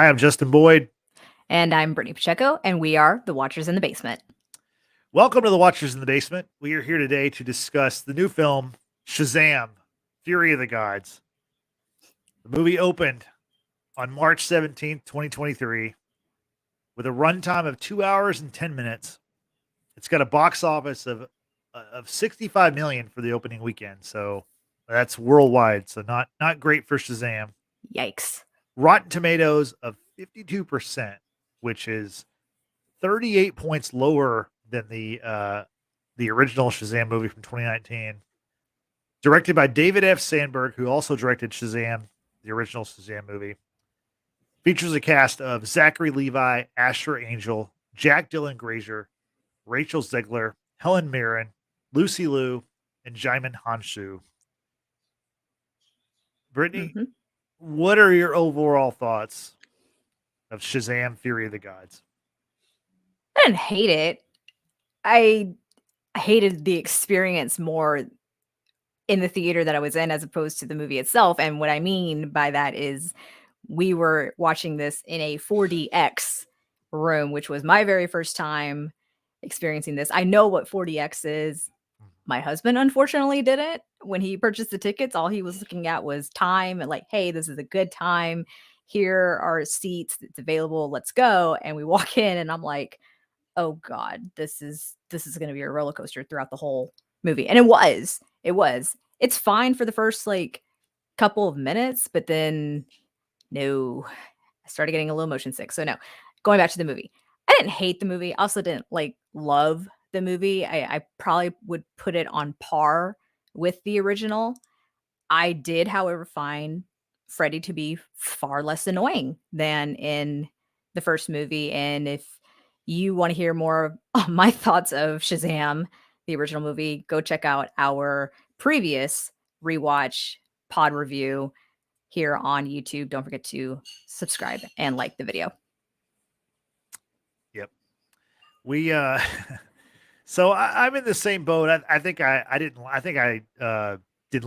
Hi, I'm Justin Boyd. And I'm Brittany Pacheco, and we are the Watchers in the Basement. Welcome to the Watchers in the Basement. We are here today to discuss the new film, Shazam, Fury of the Gods. The movie opened on March 17th, 2023, with a runtime of 2 hours and 10 minutes. It's got a box office of 65 million for the opening weekend, so that's worldwide, so not great for Shazam. Yikes. Rotten Tomatoes of 52%, which is 38 points lower than the original Shazam movie from 2019. Directed by David F. Sandberg, who also directed Shazam, the original Shazam movie. Features a cast of Zachary, Levi, Asher Angel, Jack Dylan Grazer, Rachel Zegler, Helen Mirren, Lucy Liu, and Djimon Hounsou. Brittany, what are your overall thoughts of Shazam: Fury of the Gods? I didn't hate it. I hated the experience more in the theater that I was in as opposed to the movie itself. And what I mean by that is we were watching this in a 4DX room, which was my very first time experiencing this. I know what 4DX is. My husband unfortunately didn't. When he purchased the tickets, all he was looking at was time and like, hey, this is a good time. Here are seats. It's available. Let's go. And we walk in and I'm like, oh God, this is gonna be a roller coaster throughout the whole movie. And it was. It was. It's fine for the first like couple of minutes, but then no. I started getting a little motion sick. So no. Going back to the movie. I didn't hate the movie. I also didn't like love the movie. I probably would put it on par with the original. I did, however, find Freddy to be far less annoying than in the first movie. And if you want to hear more of my thoughts of Shazam, the original movie, go check out our previous rewatch pod review here on YouTube. Don't forget to subscribe and like the video. Yep. We so I'm in the same boat. I think I didn't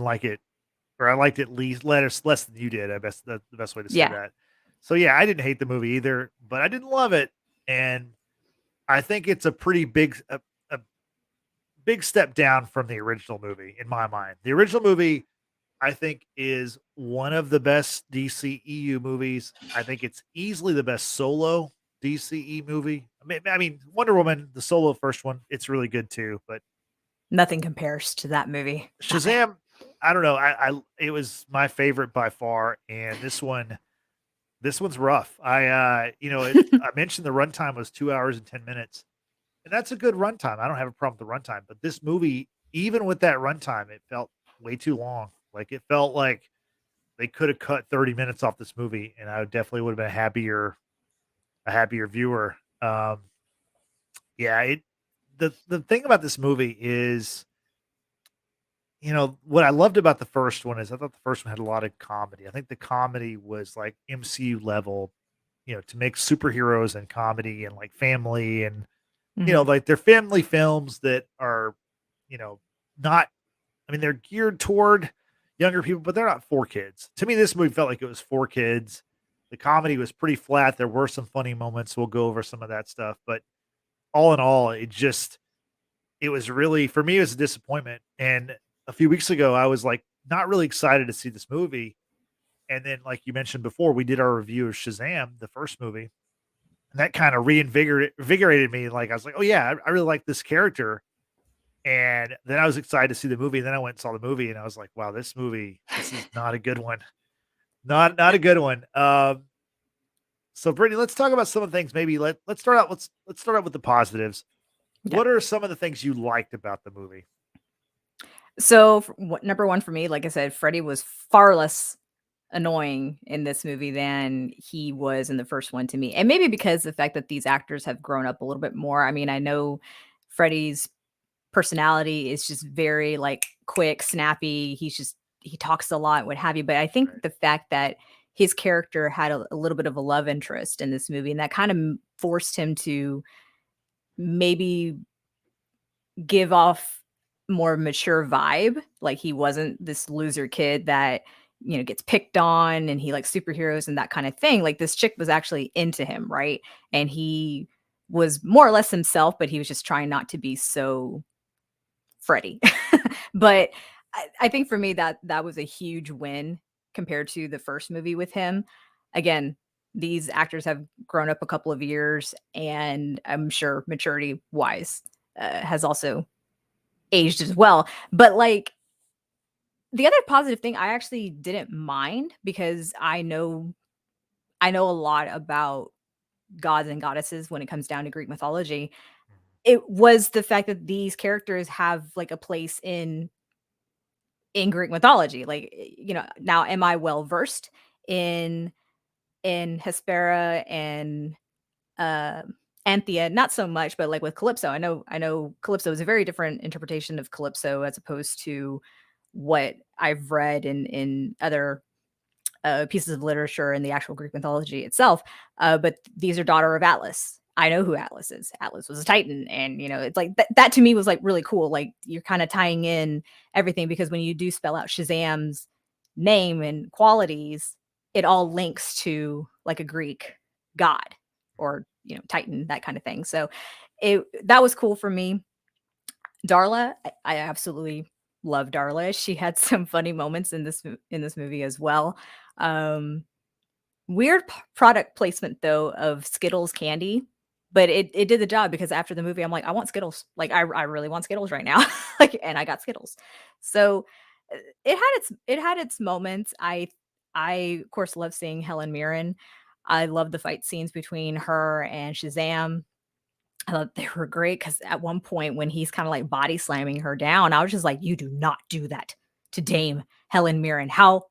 like it, or I liked it less than you did. I best that's the best way to say Yeah. that. So yeah, I didn't hate the movie either, but I didn't love it, and I think it's a pretty a big step down from the original movie in my mind. The original movie, I think, is one of the best DCEU movies. I think it's easily the best solo DCE movie. I mean, Wonder Woman, the solo first one, it's really good too. But Nothing compares to that movie. Shazam, I don't know. It was my favorite by far, and this one's rough. I mentioned the runtime was 2 hours and 10 minutes, and that's a good runtime. I don't have a problem with the runtime, but this movie, even with that runtime, it felt way too long. Like it felt like they could have cut 30 minutes off this movie, and I definitely would have been a happier viewer. Yeah, the thing about this movie is, what I loved about the first one is I thought the first one had a lot of comedy. I think the comedy was like MCU level, to make superheroes and comedy and like family and Mhm. like they're family films that are, you know, not I mean, they're geared toward younger people, but they're not for kids. To me, this movie felt like it was for kids. The comedy was pretty flat. There were some funny moments. We'll go over some of that stuff, but all in all, it was really, for me, it was a disappointment. And a few weeks ago, I was like not really excited to see this movie. And then, like you mentioned before, we did our review of Shazam, the first movie, and that kind of reinvigorated me. Like I was like, oh yeah, I really like this character. And then I was excited to see the movie. And then I went and saw the movie, and I was like, wow, this is not a good one. Not a good one. So Brittany, let's talk about some of the things. Maybe let's start out. Let's start out with the positives. Yeah. What are some of the things you liked about the movie? So, number one for me, like I said, Freddy was far less annoying in this movie than he was in the first one to me. And maybe because the fact that these actors have grown up a little bit more. I mean, I know Freddy's personality is just very like quick, snappy. He talks a lot, what have you. But I think Right. the fact that his character had a little bit of a love interest in this movie, and that kind of forced him to maybe give off more mature vibe. Like he wasn't this loser kid that gets picked on and he likes superheroes and that kind of thing. Like this chick was actually into him, right? And he was more or less himself, but he was just trying not to be so Freddy. But I think for me that was a huge win compared to the first movie with him. Again, these actors have grown up a couple of years, and I'm sure maturity wise has also aged as well. But like the other positive thing, I actually didn't mind because I know a lot about gods and goddesses when it comes down to Greek mythology. It was the fact that these characters have like a place in Greek mythology. Like, now am I well versed in Hespera and uh Anthea? Not so much, but like with Calypso, I know Calypso is a very different interpretation of Calypso as opposed to what I've read in other pieces of literature in the actual Greek mythology itself. But these are daughter of Atlas. I know who Atlas is. Atlas was a Titan, and it's like that to me was like really cool. Like you're kind of tying in everything because when you do spell out Shazam's name and qualities, it all links to like a Greek god or Titan, that kind of thing. So that was cool for me. Darla, I absolutely love Darla. She had some funny moments in this movie as well. Um, Weird product placement though of Skittles candy, but it did the job because after the movie, I'm like, I want Skittles. Like I really want Skittles right now. Like, and I got Skittles. So it had its moments. I of course love seeing Helen Mirren. I love the fight scenes between her and Shazam. I thought they were great because at one point when he's kind of like body slamming her down, I was just like, "You do not do that to Dame Helen Mirren. How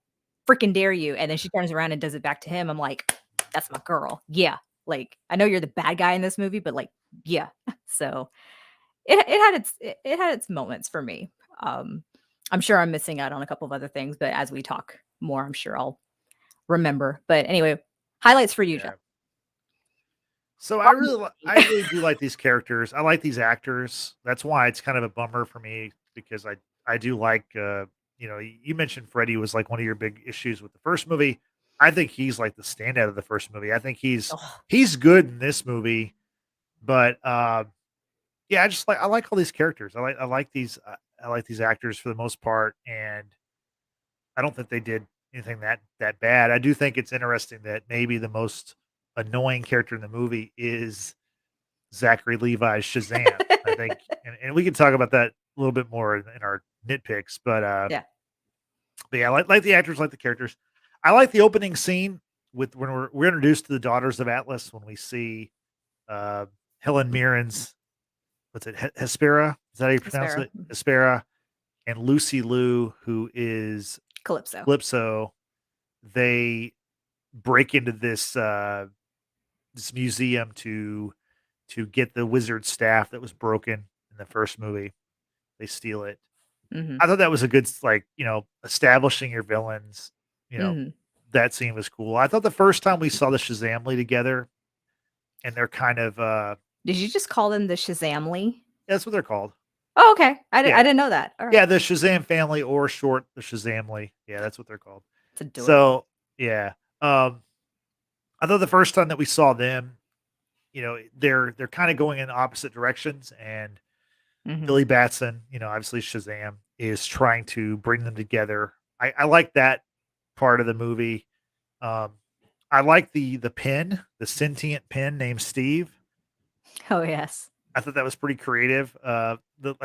freaking dare you?" And then she turns around and does it back to him. I'm like, "That's my girl. Yeah. Like I know you're the bad guy in this movie, but like, yeah." So it had its moments for me. Um, I'm sure I'm missing out on a couple of other things, but as we talk more, I'm sure I'll remember. But anyway, highlights for you, Jeff. Yeah. So I really do like these characters. I like these actors. That's why it's kind of a bummer for me because I do like you mentioned Freddie was like one of your big issues with the first movie. I think he's like the standout of the first movie. I think Oh, he's good in this movie, but yeah, I like all these characters. I like these actors for the most part, and I don't think they did anything that bad. I do think it's interesting that maybe the most annoying character in the movie is Zachary Levi's Shazam. I think, and we can talk about that a little bit more in our nitpicks, yeah. but yeah, like the actors, like the characters. I like the opening scene with when we're introduced to the daughters of Atlas when we see uh, Helen Mirren's what's it Hespera? Is that how you pronounce Hespera. it? Hespera and Lucy Liu, who is Calypso. Calypso. They break into this museum to get the wizard staff that was broken in the first movie. They steal it. Mhm. I thought that was a good establishing your villains. You know, Mhm. that scene was cool. I thought the first time we saw the Shazamly together, and they're kind of Did you just call them the Shazamly? that's what they're called. Oh, okay. I Yeah, didn't know that. All right. yeah, the Shazam family or short the Shazamly. Yeah, that's what they're called. It's adorable. So yeah, I thought the first time that we saw them, they're kind of going in opposite directions, and Mhm. Billy Batson, obviously Shazam, is trying to bring them together. I like that part of the movie. Um, I like the pin, the sentient pin named Steve. Oh, yes. I thought that was pretty creative. I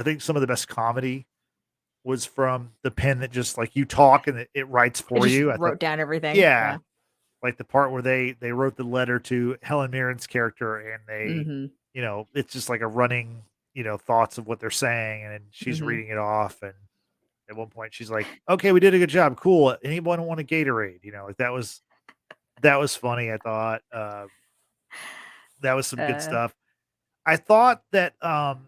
think some of the best comedy was from the pin that just like you talk and it writes It for just you. I thought, wrote down everything. yeah, Yeah. like the part where they wrote the letter to Helen Mirren's character and Mhm. it's just like a running, thoughts of what they're saying, and then she's Mhm. reading it off, and at one point she's like, "Okay, we did a good job. Cool. Anyone want a Gatorade?" Like that was funny. I thought that was some good Uh, stuff. I thought that and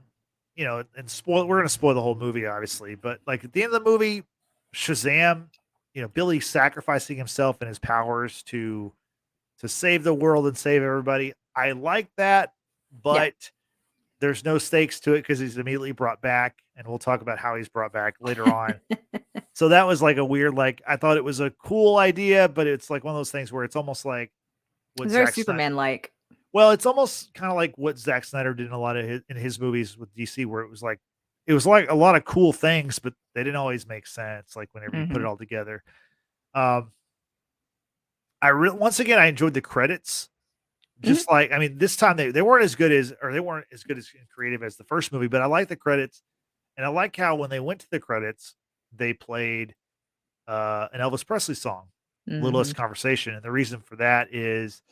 we're gonna spoil the whole movie, obviously, but like at the end of the movie, Shazam, Billy sacrificing himself and his powers to save the world and save everybody. I like that, yeah. but there's no stakes to it because he's immediately brought back, and we'll talk about how he's brought back later on. So that was like a weird, like, I thought it was a cool idea, but it's like one of those things where it's almost like what It's very Zack Snyder. Superman-like. Well, it's almost kind of like what Zack Snyder did in a lot of his movies with DC, where it was like a lot of cool things, but they didn't always make sense. Like whenever you put it Mhm. all together. Um, once again I enjoyed the credits. Mhm. Just like, I mean, this time they weren't as good as, or they weren't as good as creative as the first movie, but I like the credits, and I like how when they went to the credits, they played an Elvis Presley song, "Littlest Mhm. Conversation," and the reason for that is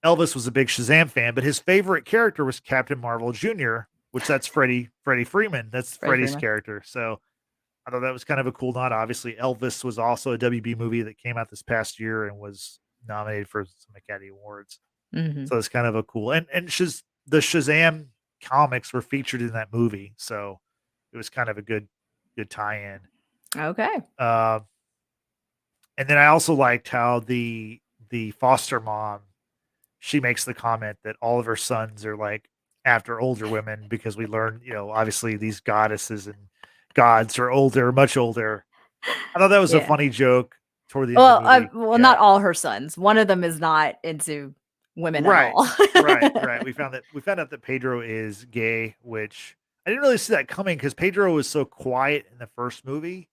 Elvis was a big Shazam fan, but his favorite character was Captain Marvel Jr., which that's Freddie Freeman. That's Freddie Freddie's Freeman. character. So I thought that was kind of a cool nod. Obviously, Elvis was also a WB movie that came out this past year and was nominated for some Academy Awards. Mhm. So it's kind of a cool, and the Shazam comics were featured in that movie, so it was kind of a good tie-in. Okay. Uh, and then I also liked how the foster mom, she makes the comment that all of her sons are like after older women because we learned, obviously these goddesses and gods are older, much older. I thought that was a Yeah. funny joke toward the end of Well, the movie. Yeah. not all her sons. One of them is not into women at Right. all. Right. We found out that Pedro is gay, which I didn't really see that coming because Pedro was so quiet in the first movie,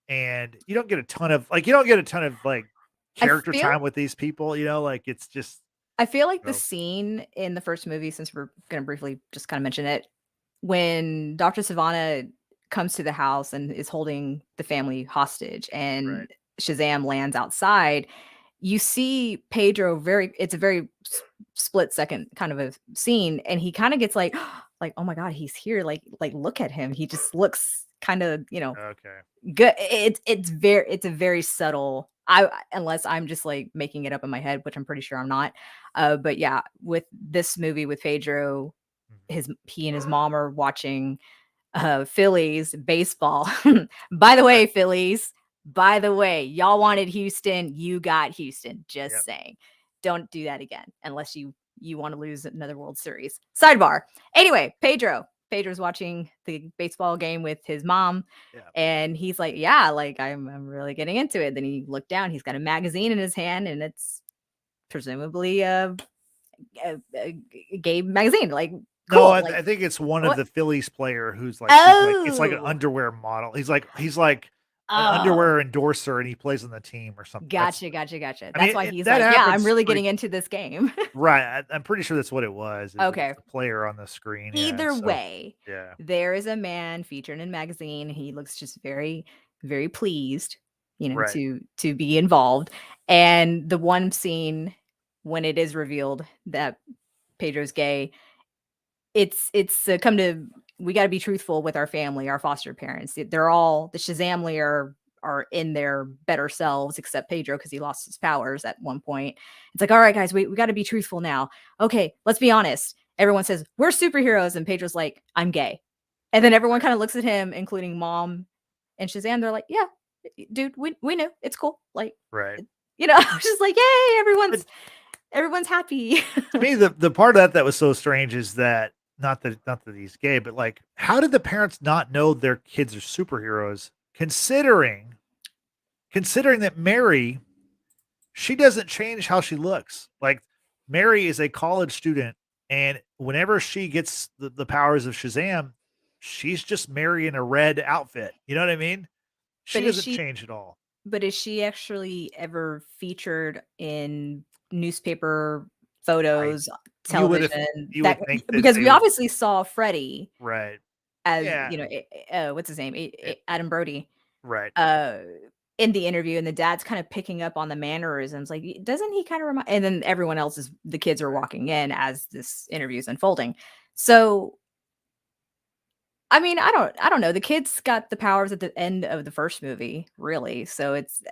and you don't get a ton of like I character feel time with these people, like it's just I feel like the so scene in the first movie, since we're gonna briefly just kinda mention it, when Dr. Savannah comes to the house and is holding the family hostage right. and Shazam lands outside, you see Pedro it's a very split second kind of a scene, and he kinda gets like, "Oh my god, he's here, like, look at him." He just looks kinda, Okay. good. It's a very subtle. Unless I'm just like making it up in my head, which I'm pretty sure I'm not. But yeah, with this movie with Pedro, Mhm. he and his mom are watching Phillies baseball. By the Right. way, Phillies. By the way, y'all wanted Houston, you got Houston. Just Yep. saying. Don't do that again unless you want to lose another World Series. Sidebar. Anyway, Pedro's watching the baseball game with his mom, Yeah. and he's like, "Yeah, like I'm really getting into it." Then he looked down. He's got a magazine in his hand, and it's presumably a gay magazine. Like, No, cool. Like, I think it's one of what? the Phillies player who's like it's like an Oh, underwear model. He's like an oh. underwear endorser, and he plays on the team or something. That's Gotcha. I That's mean, why he's that like, "Yeah, I'm happens really pretty getting into this game." right. I'm pretty sure that's what it was. Is it was Okay. the player on the screen? Yeah. Either So way, yeah. there is a man featured in a magazine. He looks just very, very pleased, Right. to be involved. And the one scene when it is revealed that Pedro's gay, it's come to we got to be truthful with our family, our foster parents. They're all the Shazamly are in their better selves, except Pedro because he lost his powers at one point. It's like, all right, guys, we got to be truthful now. Okay, let's be honest. Everyone says we're superheroes, and Pedro's like, I'm gay, and then everyone kind of looks at him, including mom and Shazam. They're like, yeah, dude, we knew it's cool. Like, Right. I was just like, yay, But everyone's happy. to me, the part of that was so strange is that not that he's gay, but like, how did the parents not know their kids are superheroes? Considering that Mary, she doesn't change how she looks. Like Mary is a college student, and whenever she gets the powers of Shazam, she's just Mary in a red outfit. You know what I mean? She but is doesn't she change at all. But is she actually ever featured in newspaper I photos, you would have television, you that would think that because they we would obviously saw Freddie right. as, Yeah. what's his name? It, Adam Brody, right. uh, in the interview, and the dad's kind of picking up on the mannerisms, like, doesn't he kind of remind, and then the kids are Right. walking in as this interview is unfolding. So, I mean, I don't know. The kids got the powers at the end of the first movie, really. So it's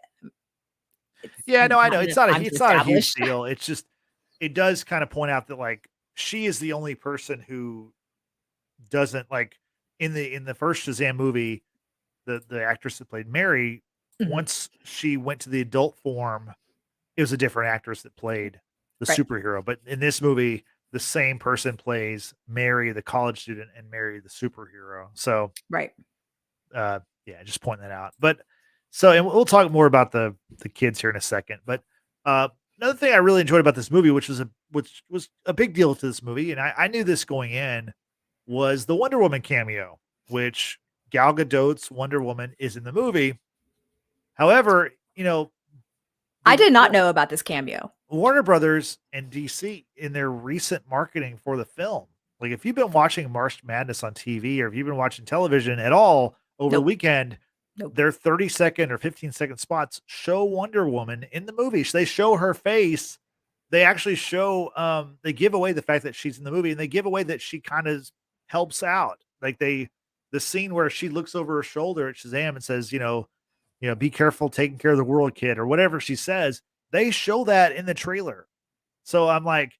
Yeah, no, I not know. enough time to It's not a huge establish. deal. It's just it does kind of point out that like she is the only person who doesn't like in the first Shazam movie, the actress that played Mary, Mhm. once she went to the adult form, it was a different actress that played the Right, superhero. But in this movie, the same person plays Mary, the college student, and Mary, the superhero. So right. yeah, just pointing that out. But So, and we'll talk more about the kids here in a second. But another thing I really enjoyed about this movie, which was a big deal to this movie, and I knew this going in, was the Wonder Woman cameo, which Gal Gadot's Wonder Woman is in the movie. However, I did not know about this cameo. Warner Brothers and DC in their recent marketing for the film. Like if you've been watching March Madness on TV or if you've been watching television at all over the weekend, their 30-second or 15-second spots show Wonder Woman in the movie. They show her face. They actually show they give away the fact that she's in the movie, and they give away that she kind of helps out. Like the scene where she looks over her shoulder at Shazam and says, be careful taking care of the world, kid, or whatever she says. They show that in the trailer. So I'm like,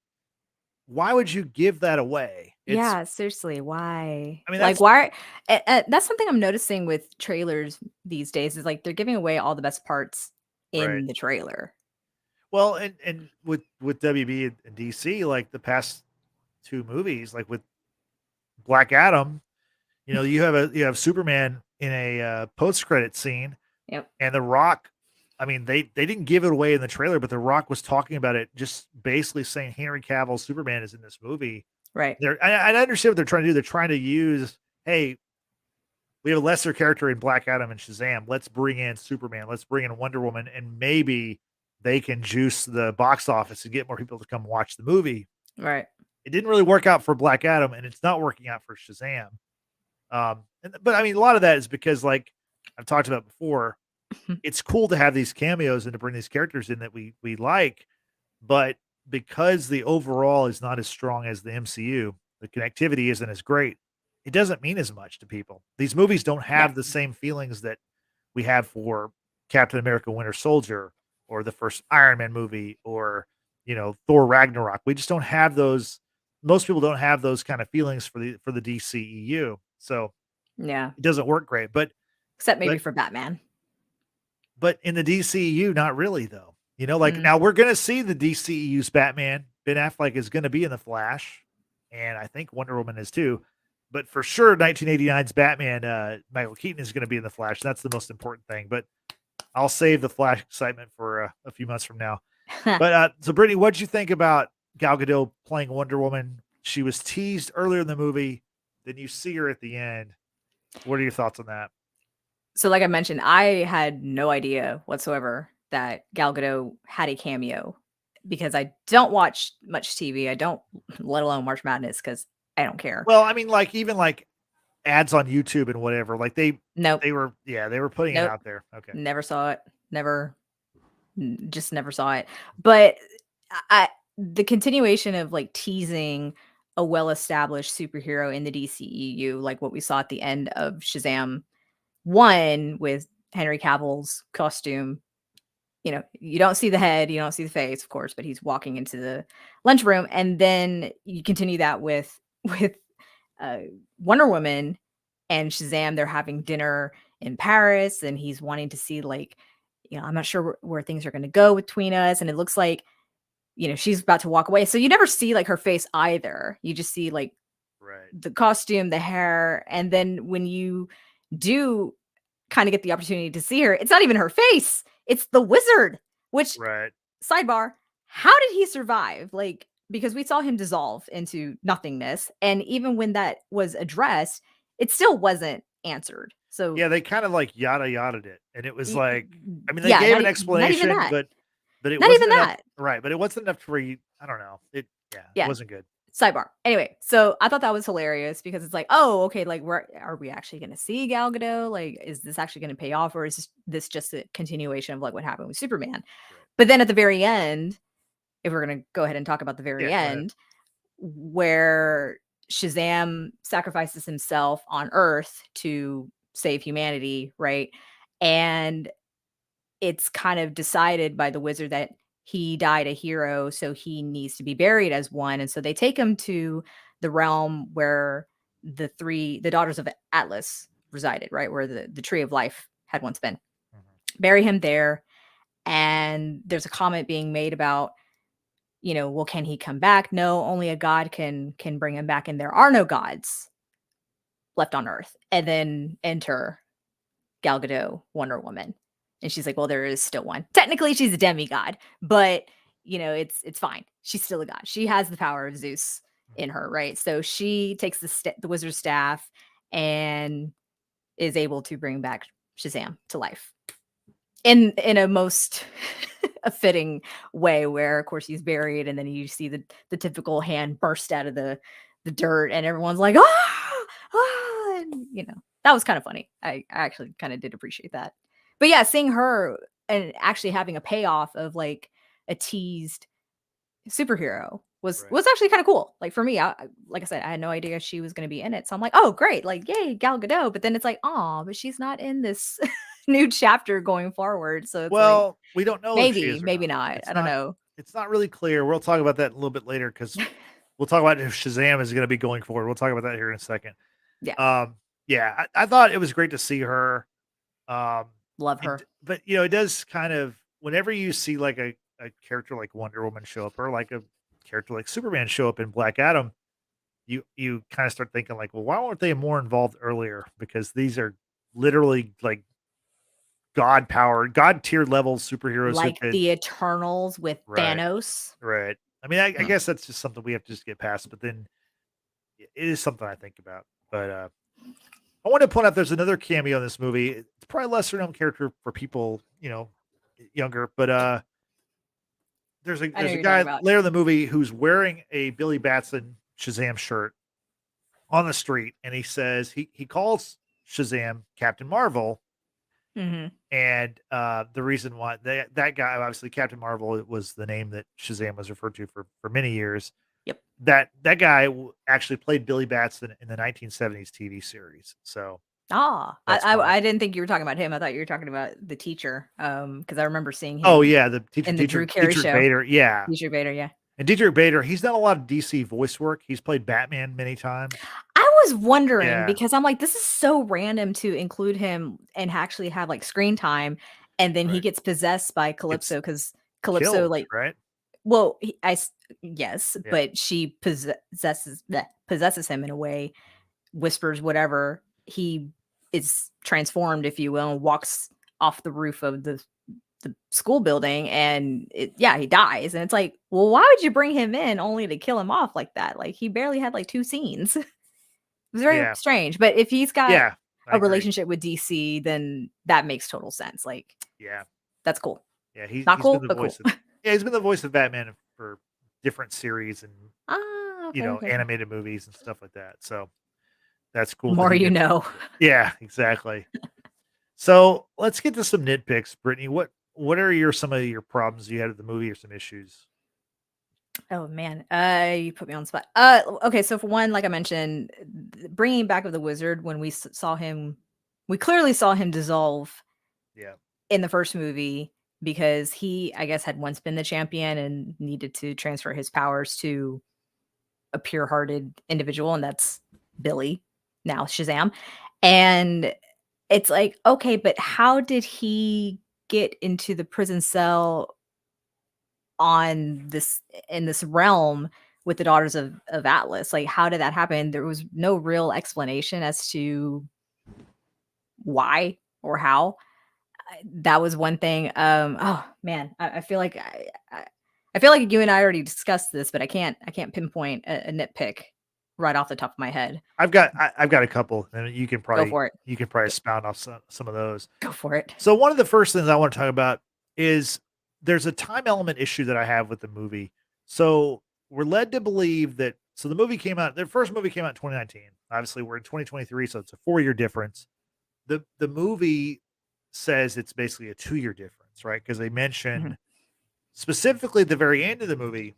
why would you give that away? Yeah, seriously, why? I mean, like, why? That's something I'm noticing with trailers these days is like they're giving away all the best parts in the trailer. Well, and with WB and DC, like the past two movies, like with Black Adam, you have Superman in a post-credit scene. Yep. And The Rock, I mean, they didn't give it away in the trailer, but The Rock was talking about it, just basically saying Henry Cavill's Superman is in this movie. Right. I understand what they're trying to do. They're trying to use, hey, we have a lesser character in Black Adam and Shazam. Let's bring in Superman. Let's bring in Wonder Woman, and maybe they can juice the box office and get more people to come watch the movie. Right. It didn't really work out for Black Adam, and it's not working out for Shazam. But I mean, a lot of that is because, like I've talked about before, it's cool to have these cameos and to bring these characters in that we like, but because the overall is not as strong as the MCU, the connectivity isn't as great. It doesn't mean as much to people. These movies don't have the same feelings that we had for Captain America: Winter Soldier or the first Iron Man movie or Thor Ragnarok. We just don't have those. Most people don't have those kind of feelings for the DCEU. So yeah, it doesn't work great. But except maybe for Batman. But in the DCEU, not really though. Now we're gonna see the DCEU's Batman. Ben Affleck is gonna be in the Flash, and I think Wonder Woman is too. But for sure, 1989's Batman, Michael Keaton is going to be in the Flash. That's the most important thing. But I'll save the Flash excitement for a few months from now. But so, Brittany, what'd you think about Gal Gadot playing Wonder Woman? She was teased earlier in the movie. Then you see her at the end. What are your thoughts on that? So, like I mentioned, I had no idea whatsoever that Gal Gadot had a cameo because I don't watch much TV. I don't, let alone March Madness, because I don't care. Well, I mean, even ads on YouTube and whatever, they were putting it out there. Okay. Never saw it. Just never saw it. But the continuation of teasing a well-established superhero in the DCEU, like what we saw at the end of Shazam 1 with Henry Cavill's costume. You don't see the head, you don't see the face, of course, but he's walking into the lunchroom, and then you continue that with Wonder Woman and Shazam. They're having dinner in Paris, and he's wanting to see I'm not sure where things are going to go between us, and it looks like she's about to walk away. So you never see her face either. You just see the costume, the hair, and then when you do kind of get the opportunity to see her, it's not even her face. It's the wizard, which sidebar, how did he survive? Because we saw him dissolve into nothingness. And even when that was addressed, it still wasn't answered. So yeah, they kind of yada yada'd it. And it was they gave an explanation, but it not wasn't even enough, that. Right. But it wasn't enough for you. I don't know. It wasn't good. Sidebar. Anyway, so I thought that was hilarious because it's oh, okay, are we actually going to see Gal Gadot? Is this actually going to pay off, or is this just a continuation of what happened with Superman? Right. But then at the very end, if we're going to go ahead and talk about the very end, where Shazam sacrifices himself on Earth to save humanity, right? And it's kind of decided by the wizard that he died a hero, so he needs to be buried as one. And so they take him to the realm where the daughters of Atlas resided, right? Where the tree of life had once been. Mm-hmm. Bury him there. And there's a comment being made about, well, can he come back? No, only a god can bring him back. And there are no gods left on Earth. And then enter Gal Gadot, Wonder Woman. And she's like, well, there is still one. Technically, she's a demigod, but it's fine. She's still a god. She has the power of Zeus in her, right? So she takes the wizard's staff and is able to bring back Shazam to life in a most a fitting way, where of course he's buried, and then you see the typical hand burst out of the dirt, and everyone's like, and that was kind of funny. I actually kind of did appreciate that. But yeah, seeing her and actually having a payoff of like a teased superhero was actually kind of cool. Like for me, like I said, I had no idea she was going to be in it, so I'm like, oh great, like yay, Gal Gadot. But then it's like, oh, but she's not in this new chapter going forward. So it's we don't know if she maybe, is or maybe not. I don't know. It's not really clear. We'll talk about that a little bit later because we'll talk about if Shazam is going to be going forward. We'll talk about that here in a second. Yeah. Yeah, I thought it was great to see her. Love her. But it does kind of, whenever you see like a character like Wonder Woman show up, or like a character like Superman show up in Black Adam, you kind of start thinking like, well, why weren't they more involved earlier? Because these are literally like god tier level superheroes, like the Eternals with Thanos. Right. I mean, I guess that's just something we have to just get past, but then it is something I think about. But I want to point out there's another cameo in this movie. It's probably a lesser known character for people, younger, but there's a guy later in the movie who's wearing a Billy Batson Shazam shirt on the street, and he says he calls Shazam Captain Marvel. Mm-hmm. And the reason why that guy, obviously Captain Marvel was the name that Shazam was referred to for many years. Yep. That guy actually played Billy Batson in the 1970s TV series. So I didn't think you were talking about him. I thought you were talking about the teacher. Because I remember seeing him. Oh yeah, the teacher in the Drew Carey show. Bader, yeah. Dietrich Bader, yeah. And Dietrich Bader, he's done a lot of DC voice work. He's played Batman many times. I was wondering because I'm like, this is so random to include him and actually have like screen time, and then he gets possessed by Calypso because Calypso killed, like right. Well, but she possesses him in a way, whispers whatever. He is transformed, if you will, and walks off the roof of the school building, and he dies. And it's like, well, why would you bring him in only to kill him off like that? Like he barely had like 2 scenes. It was very strange. But if he's got a relationship with DC, then that makes total sense. Like, that's cool. Yeah, he's not cool, been the voice. Cool. He's been the voice of Batman for different series and okay. animated movies and stuff like that. So that's cool. More you know. Yeah, exactly. So let's get to some nitpicks, Brittany. What are some of your problems you had with the movie, or some issues? Oh man, you put me on the spot. Okay, so for one, like I mentioned, bringing back of the wizard, when we saw him, we clearly saw him dissolve. Yeah. In the first movie, because he, I guess, had once been the champion and needed to transfer his powers to a pure-hearted individual, and that's Billy, now Shazam. And it's like, okay, but how did he get into the prison cell in this realm with the Daughters of Atlas? Like, how did that happen? There was no real explanation as to why or how. That was one thing. Oh man, I feel like I feel like you and I already discussed this, but I can't pinpoint a nitpick right off the top of my head. I've got a couple, and you can probably go for it. You can probably expound off some of those. Go for it. So one of the first things I want to talk about is there's a time element issue that I have with the movie. So we're led to believe that. So the first movie came out in 2019. Obviously, we're in 2023, so it's a 4-year difference. The movie says it's basically a 2-year difference, right? Because they mention specifically at the very end of the movie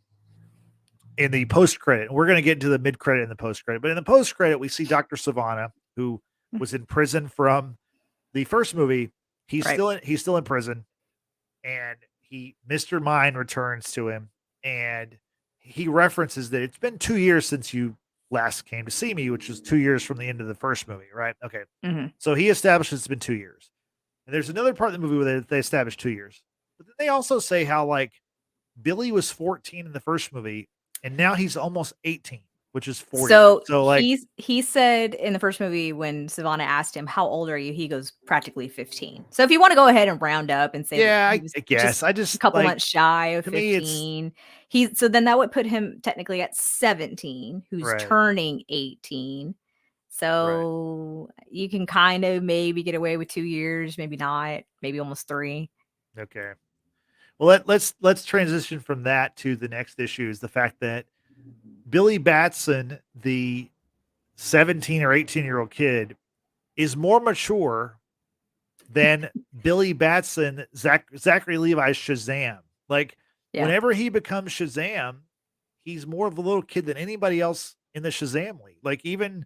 in the post credit, and we're going to get into the mid credit and the post credit, but in the post credit, we see Dr. Sivana, who was in prison from the first movie. He's still in prison, and Mr. Mind returns to him, and he references that it's been 2 years since you last came to see me, which was 2 years from the end of the first movie, right? Okay. So he establishes it's been 2 years. And there's another part of the movie where they establish 2 years. But then they also say how like Billy was 14 in the first movie, and now he's almost 18. which is 40. So So like, he said in the first movie when Savannah asked him, "How old are you?" He goes, "Practically 15." So if you want to go ahead and round up and say yeah, he I was guess just I a just couple like months shy of to me it's 15, so then that would put him technically at 17, who's right, turning 18. right. So you can kind of maybe get away with 2 years, maybe not, maybe almost 3. Okay. Well, let's transition from that to the next issue is the fact that Billy Batson, the 17 or 18-year-old kid, is more mature than Billy Batson, Zachary Levi's Shazam. Like, Yeah. whenever he becomes Shazam, he's more of a little kid than anybody else in the Shazam league. Like, even,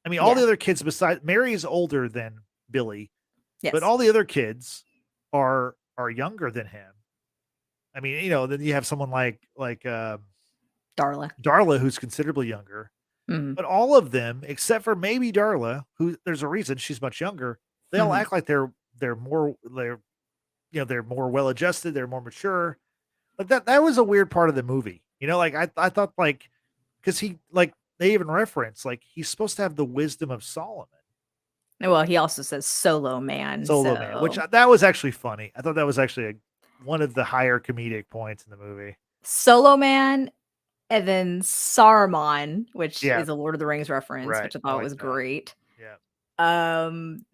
I mean, all the Yeah. other kids besides Mary is older than Billy, but Yes. all the other kids are younger than him. I mean, then you have someone like Darla. Darla, who's considerably younger. Mhm. But all of them, except for maybe Darla, who there's a reason she's much younger, they all Mhm. act like they're more well adjusted, they're more mature. Like that was a weird part of the movie. Like I thought like because he like they even reference like he's supposed to have the wisdom of Solomon, Well, he also says solo man, Solo Man, which so that was actually funny. I thought that was actually one of the higher comedic points in the movie. Solo Man, and then Saruman, which Yeah, is a Lord of the Rings reference, right. which I I thought like was that. great. Yeah, Um,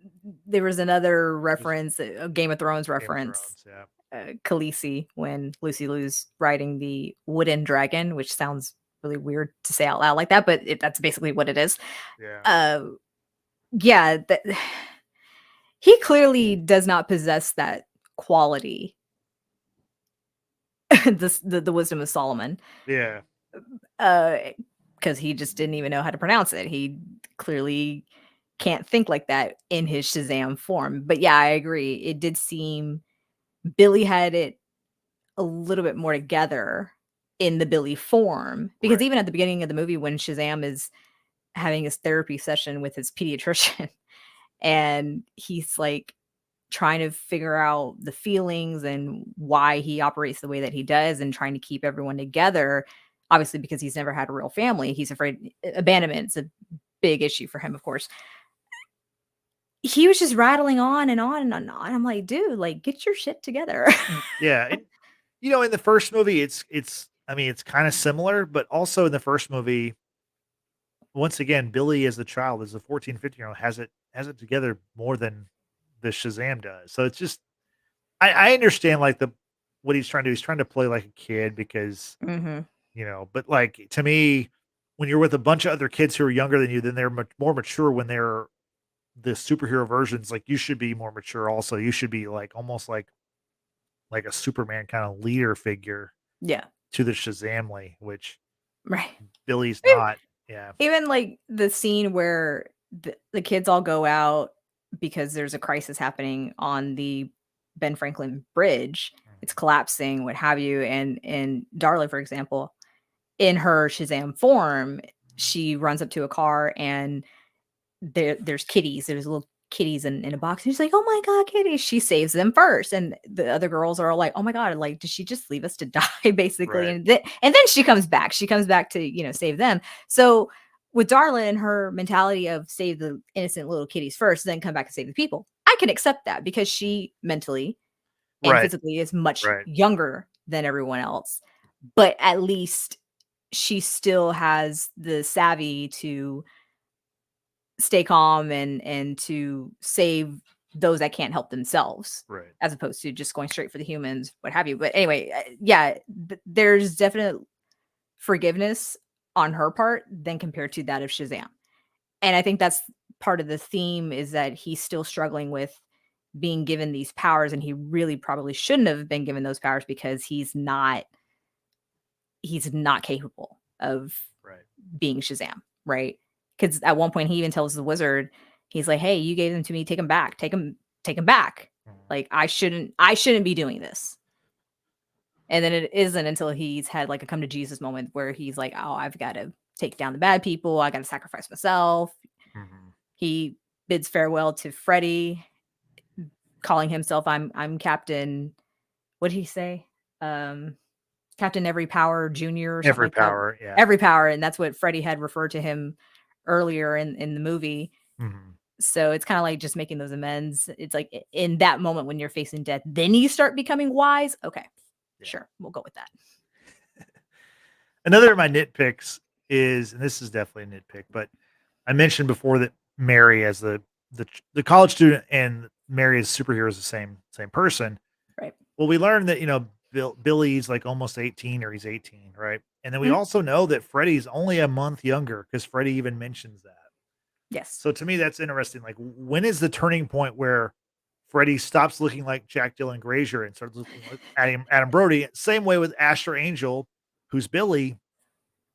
there was another just reference, a Game of Thrones Game of reference, Thrones. Yeah, Khaleesi when Lucy Liu's riding the wooden dragon, which sounds really weird to say out loud like that, but that's basically what it is. yeah, Uh, yeah, he clearly does not possess that quality, the wisdom of Solomon. yeah. Because he just didn't even know how to pronounce it. He clearly can't think like that in his Shazam form. But yeah, I agree. It did seem Billy had it a little bit more together in the Billy form. Because Right. even at the beginning of the movie, when Shazam is having his therapy session with his pediatrician and he's like trying to figure out the feelings and why he operates the way that he does and trying to keep everyone together. Obviously, because he's never had a real family, he's afraid abandonment's a big issue for him, of course. He was just rattling on and on and on. I'm like, dude, like, get your shit together. Yeah, and in the first movie, it's I mean, it's kind of similar, but also in the first movie, once again, Billy as a child, as a 14, 15-year-old, has it together more than the Shazam does. So it's just I understand like the what he's trying to do. He's trying to play like a kid because, Mhm. but like to me, when you're with a bunch of other kids who are younger than you, then they're more mature when they're the superhero versions. Like you should be more mature also. You should be like almost like a Superman kind of leader figure Yeah. to the Shazam League, which Right. Billy's not. Yeah. Even like the scene where the kids all go out because there's a crisis happening on the Ben Franklin Bridge. It's Mhm. collapsing, what have you. And Darla, for example, in her Shazam form, she runs up to a car and there's kitties. There's little kitties in a box. And she's like, "Oh my god, kitties!" She saves them first, and the other girls are all like, "Oh my god, like did she just leave us to die?" Basically, Right. and then she comes back. She comes back to save them. So with Darla and her mentality of save the innocent little kitties first, then come back and save the people, I can accept that because she mentally and Right. physically is much Right. younger than everyone else. But at least she still has the savvy to stay calm and to save those that can't help themselves Right. as opposed to just going straight for the humans, what have you. But anyway, yeah, there's definite forgiveness on her part than compared to that of Shazam. And I think that's part of the theme is that he's still struggling with being given these powers and he really probably shouldn't have been given those powers because he's not capable of Right. being Shazam, right? Because at one point he even tells the wizard, he's like, "Hey, you gave them to me. Take them back. Take them back. Mhm. Like I shouldn't be doing this." And then it isn't until he's had like a come to Jesus moment where he's like, "Oh, I've got to take down the bad people. I got to sacrifice myself." Mhm. He bids farewell to Freddy, calling himself I'm Captain. What did he say? Um, Captain Every Power Junior or something Every like Power, that. yeah. Every Power, and that's what Freddie had referred to him earlier in the movie. Mhm. So it's kind of like just making those amends. It's like in that moment when you're facing death, then you start becoming wise. Okay, Yeah. sure, we'll go with that. Another of my nitpicks is, and this is definitely a nitpick, but I mentioned before that Mary as the college student and Mary as superhero is the same person. Right. Well, we learned that, Billy's like almost 18 or he's 18, right? And then we Mhm. also know that Freddie's only a month younger because Freddie even mentions that. Yes. So to me, that's interesting. Like, when is the turning point where Freddie stops looking like Jack Dylan Grazer and starts looking like Adam Brody? Same way with Asher Angel, who's Billy.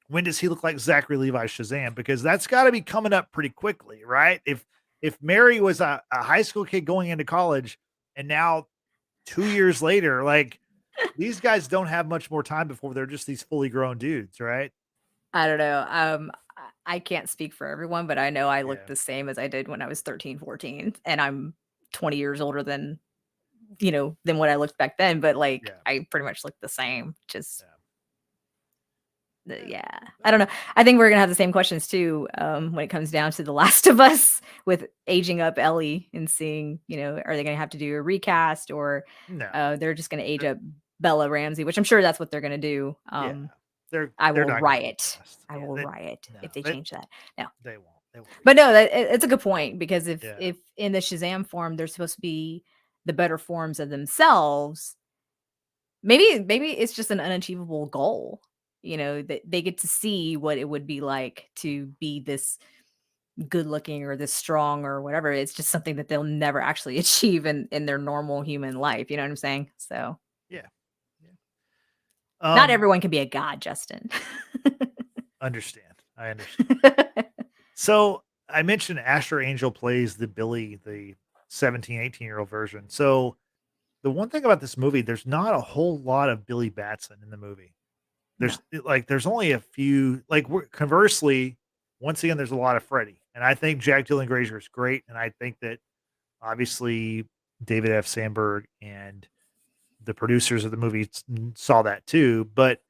When does he look like Zachary Levi Shazam? Because that's got to be coming up pretty quickly, right? If Mary was a high school kid going into college, and now 2 years later, like, these guys don't have much more time before they're just these fully grown dudes, right? I don't know. I can't speak for everyone, but I know I look Yeah. the same as I did when I was 13, 14, and I'm 20 years older than than what I looked back then. But like, Yeah. I pretty much look the same. Just Yeah. yeah, I don't know. I think we're gonna have the same questions too when it comes down to The Last of Us with aging up Ellie and seeing, are they gonna have to do a recast or No. they're just gonna age up Bella Ramsey, which I'm sure that's what they're gonna do. Yeah. I They're will not gonna riot. recast. I Yeah, will riot no, if they change that. No, they won't. They won't. but no, it's a good point because if Yeah. if in the Shazam form they're supposed to be the better forms of themselves, maybe it's just an unachievable goal. That they get to see what it would be like to be this good looking or this strong or whatever. It's just something that they'll never actually achieve in their normal human life. You know what I'm saying? So Yeah. not everyone can be a god, Justin. Understand. I understand. So I mentioned Asher Angel plays the Billy, the 17, 18-year-old version. So the one thing about this movie, there's not a whole lot of Billy Batson in the movie. No. There's only a few, conversely, once again, there's a lot of Freddie. And I think Jack Dylan Grazer is great. And I think that obviously David F. Sandberg and the producers of the movie saw that too. But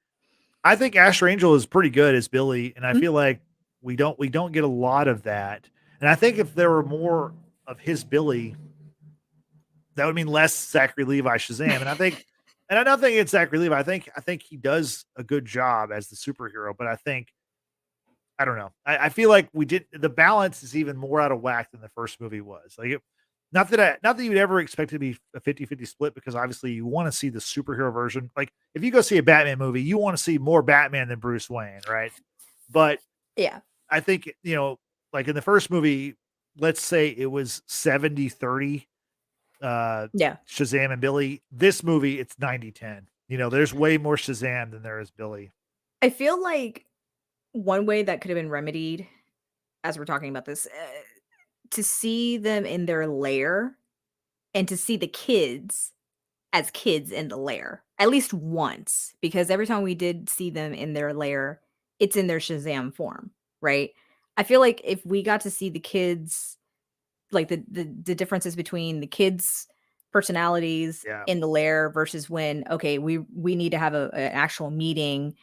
I think Asher Angel is pretty good as Billy. And I Mhm. feel like we don't get a lot of that. And I think if there were more of his Billy, that would mean less Zachary Levi Shazam. And I don't think it's Zachary Levi. I think he does a good job as the superhero, but I don't know. I feel like the balance is even more out of whack than the first movie was. Not that you'd ever expect it to be a 50-50 split, because obviously you want to see the superhero version. Like, if you go see a Batman movie, you want to see more Batman than Bruce Wayne, right? But Yeah. I think, like in the first movie, let's say it was 70-30 Yeah. Shazam and Billy. This movie, it's 90-10. There's way more Shazam than there is Billy. I feel like one way that could have been remedied as we're talking about this, to see them in their lair and to see the kids as kids in the lair at least once, because every time we did see them in their lair, it's in their Shazam form, right? I feel like if we got to see the kids, like the differences between the kids' personalities Yeah. in the lair versus when, okay, we need to have an actual meeting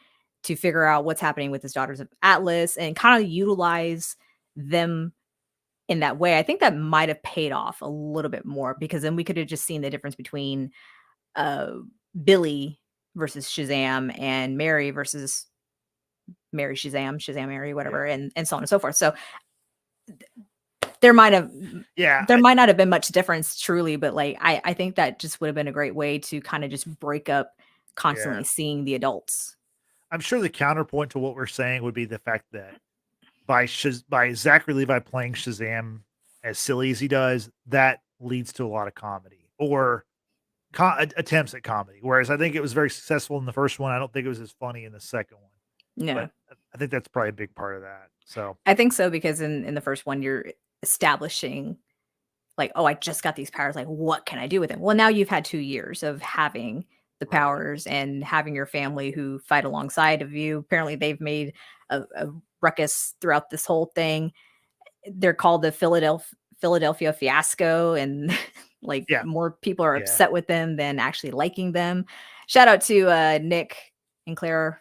to figure out what's happening with his Daughters of Atlas and kind of utilize them in that way. I think that might have paid off a little bit more, because then we could have just seen the difference between uh Billy versus Shazam and Mary versus Mary Shazam, Shazam Mary, whatever, Yeah. and so on and so forth. So there might have Yeah. there might not have been much difference truly, but like I think that just would have been a great way to kind of just break up constantly seeing the adults. I'm sure the counterpoint to what we're saying would be the fact that by Zachary Levi playing Shazam as silly as he does, that leads to a lot of comedy or attempts at comedy. Whereas I think it was very successful in the first one. I don't think it was as funny in the second one. No. But I think that's probably a big part of that. So I think so, because in the first one you're establishing like, oh, I just got these powers. Like, what can I do with them? Well, now you've had 2 years of having the Right. powers and having your family who fight alongside of you. Apparently, they've made a ruckus throughout this whole thing. They're called the Philadelphia fiasco, and more people are upset with them than actually liking them. Shout out to Nick and Claire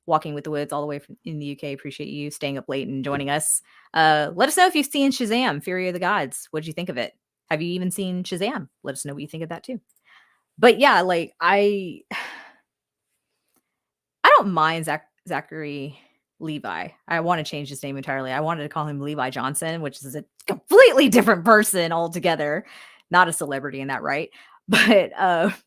walking with the woods all the way from in the UK. Appreciate you staying up late and joining us. Let us know if you've seen Shazam, Fury of the Gods. What did you think of it? Have you even seen Shazam? Let us know what you think of that too. But yeah, like I don't mind Zachary Levi. I want to change his name entirely. I wanted to call him Levi Johnson, which is a completely different person altogether. Not a celebrity in that, right? But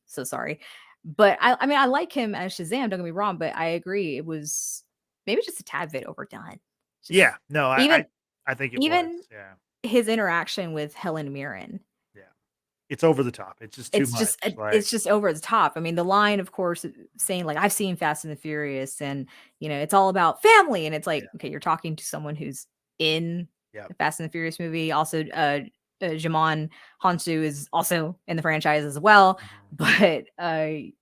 so sorry. But I mean, I like him as Shazam, don't get me wrong, but I agree it was maybe just a tad bit overdone. Just Yeah, no, even I think it even was. Yeah, his interaction with Helen Mirren. yeah, it's over the top. It's just too much. It's just over the top. I mean, the line, of course, saying like I've seen Fast and the Furious, and it's all about family, and it's like, okay, you're talking to someone who's in the Fast and the Furious movie. Also, Djimon Hounsou is also in the franchise as well, but that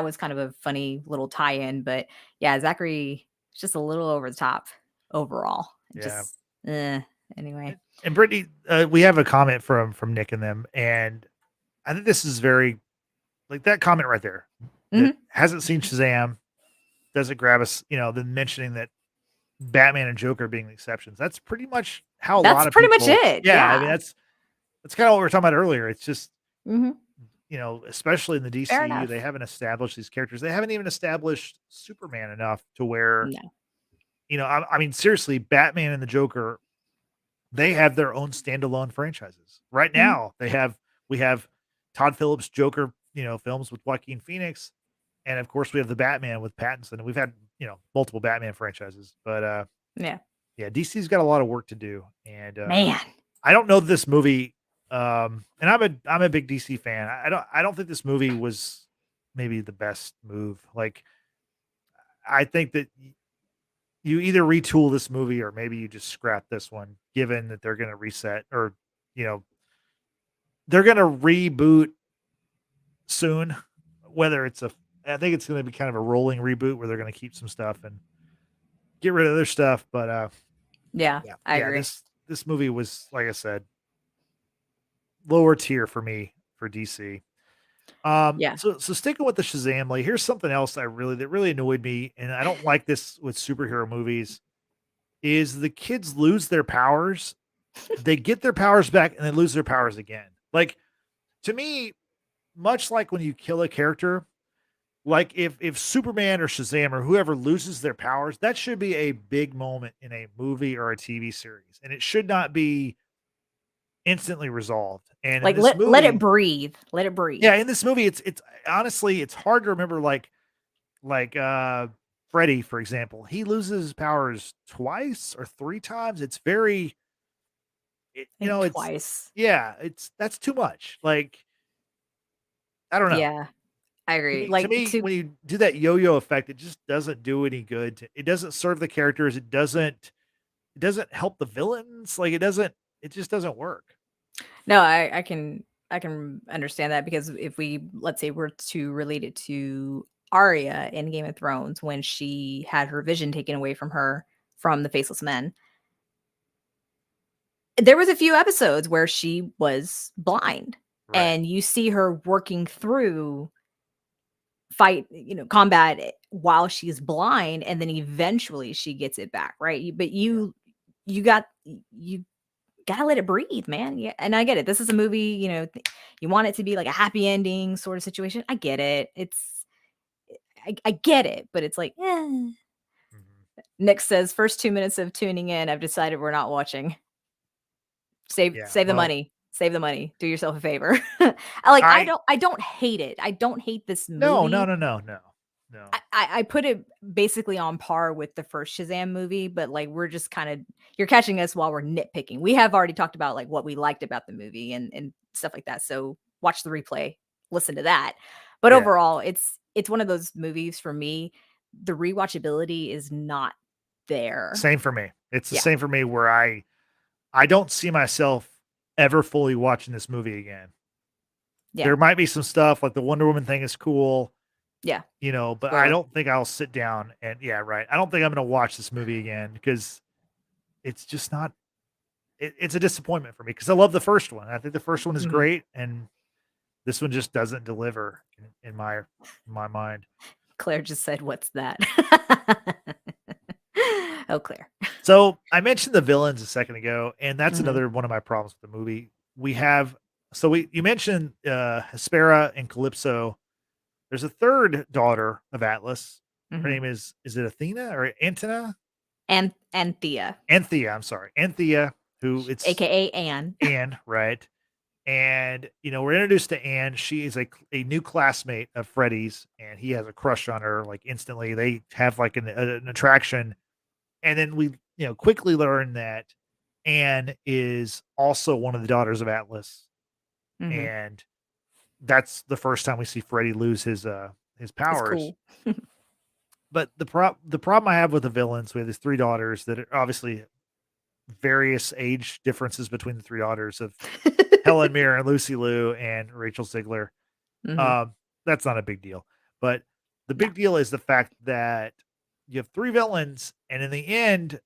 was kind of a funny little tie-in. But yeah, Zachary is just a little over the top overall. Just anyway. And Brittany, we have a comment from Nick and them, and I think this is very like that comment right there. That hasn't seen Shazam, doesn't grab us, then mentioning that Batman and Joker being the exceptions. That's pretty much how a lot of people. That's pretty much it. Yeah. I mean, that's kind of what we were talking about earlier. It's just, especially in the DCU, they haven't established these characters. They haven't even established Superman enough to where, I mean, seriously, Batman and the Joker, they have their own standalone franchises. Right now, we have Todd Phillips' Joker, films with Joaquin Phoenix. And of course, we have the Batman with Pattinson. And we've had, multiple Batman franchises. But DC's got a lot of work to do. And man, I don't know this movie. And I'm a big DC fan. I don't think this movie was maybe the best move. Like, I think that you either retool this movie or maybe you just scrap this one, given that they're going to reset or, they're going to reboot soon. Whether it's I think it's going to be kind of a rolling reboot where they're going to keep some stuff and get rid of their stuff. But I agree. This movie was, like I said, lower tier for me for DC. So sticking with the Shazam, like here's something else that really annoyed me, and I don't like this with superhero movies, is the kids lose their powers, they get their powers back, and they lose their powers again. Like, to me, much like when you kill a character, like if Superman or Shazam or whoever loses their powers, that should be a big moment in a movie or a TV series, and it should not be instantly resolved. And like let it breathe. Let it breathe. Yeah, in this movie, it's honestly it's hard to remember. Like Freddy, for example, he loses his powers twice or three times. It's very, it's twice. That's too much. Like, I don't know. Yeah, I agree. To me, when you do that yo-yo effect, it just doesn't do any good. It doesn't serve the characters. It doesn't help the villains. Like, it just doesn't work. No, I can understand that, because if let's say we're to relate it to Arya in Game of Thrones, when she had her vision taken away from her from the Faceless Men, there was a few episodes where she was blind, and you see her working through combat while she's blind, and then eventually she gets it back, right? But you gotta let it breathe, man. Yeah, and I get it. This is a movie, you want it to be like a happy ending sort of situation. I get it. I get it, but it's like, Nick says, first 2 minutes of tuning in, I've decided we're not watching. Save the money. Save the money. Do yourself a favor. I don't hate it. I don't hate this movie. No. I put it basically on par with the first Shazam movie, but like we're just you're catching us while we're nitpicking. We have already talked about like what we liked about the movie and stuff like that. So watch the replay, listen to that. But overall, it's one of those movies for me. The rewatchability is not there. Same for me. It's the same for me, where I don't see myself ever fully watching this movie again. Yeah. There might be some stuff like the Wonder Woman thing is cool. Yeah. But I don't think I'll sit down and I don't think I'm going to watch this movie again, because it's just not, it's a disappointment for me, because I love the first one. I think the first one is great, and this one just doesn't deliver in my mind. Claire just said, "What's that?" Oh, Claire. So I mentioned the villains a second ago, and that's Mhm. another one of my problems with the movie. We have you mentioned Hespera and Calypso. There's a third daughter of Atlas. Her Mhm. name is it Athena or Antina? And Thea, Anthea, I'm sorry. Anthea, who it's aka Anne. Anne, right? And we're introduced to Anne. She is a new classmate of Freddie's, and he has a crush on her like instantly. They have like an attraction, and then we quickly learn that Anne is also one of the daughters of Atlas, Mhm. and that's the first time we see Freddie lose his It's powers. cool. But the problem I have with the villains, we have these three daughters that are obviously various age differences between the three daughters of Helen Mirren, Lucy Liu, and Rachel Zegler. Mhm. Um, that's not a big deal. But the No. big deal is the fact that you have three villains, and in the end,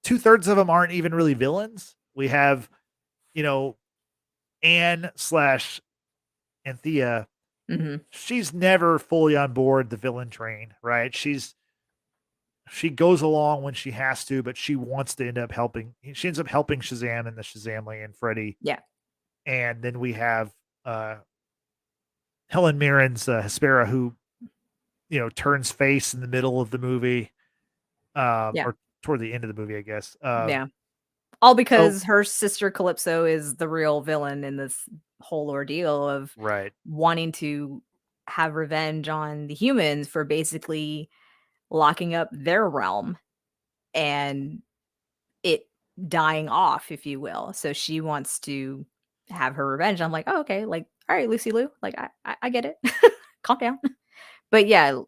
2/3 of them aren't even really villains. We have, you know, Anne slash Anthea. Mhm. She's never fully on board the villain train, right? She goes along when she has to, but she wants to end up helping. She ends up helping Shazam and the Shazamly and Freddy. Yeah. And then we have uh Helen Mirren's Hespera, who turns face in the middle of the movie, Yeah. or toward the end of the movie, I guess. Yeah. All So because her sister Calypso is the real villain in this whole ordeal of right, wanting to have revenge on the humans for basically locking up their realm and it dying off, if you will. So she wants to have her revenge. I'm like, oh, okay, like, all right, Lucy Liu, like, I get it. Calm down. But yeah,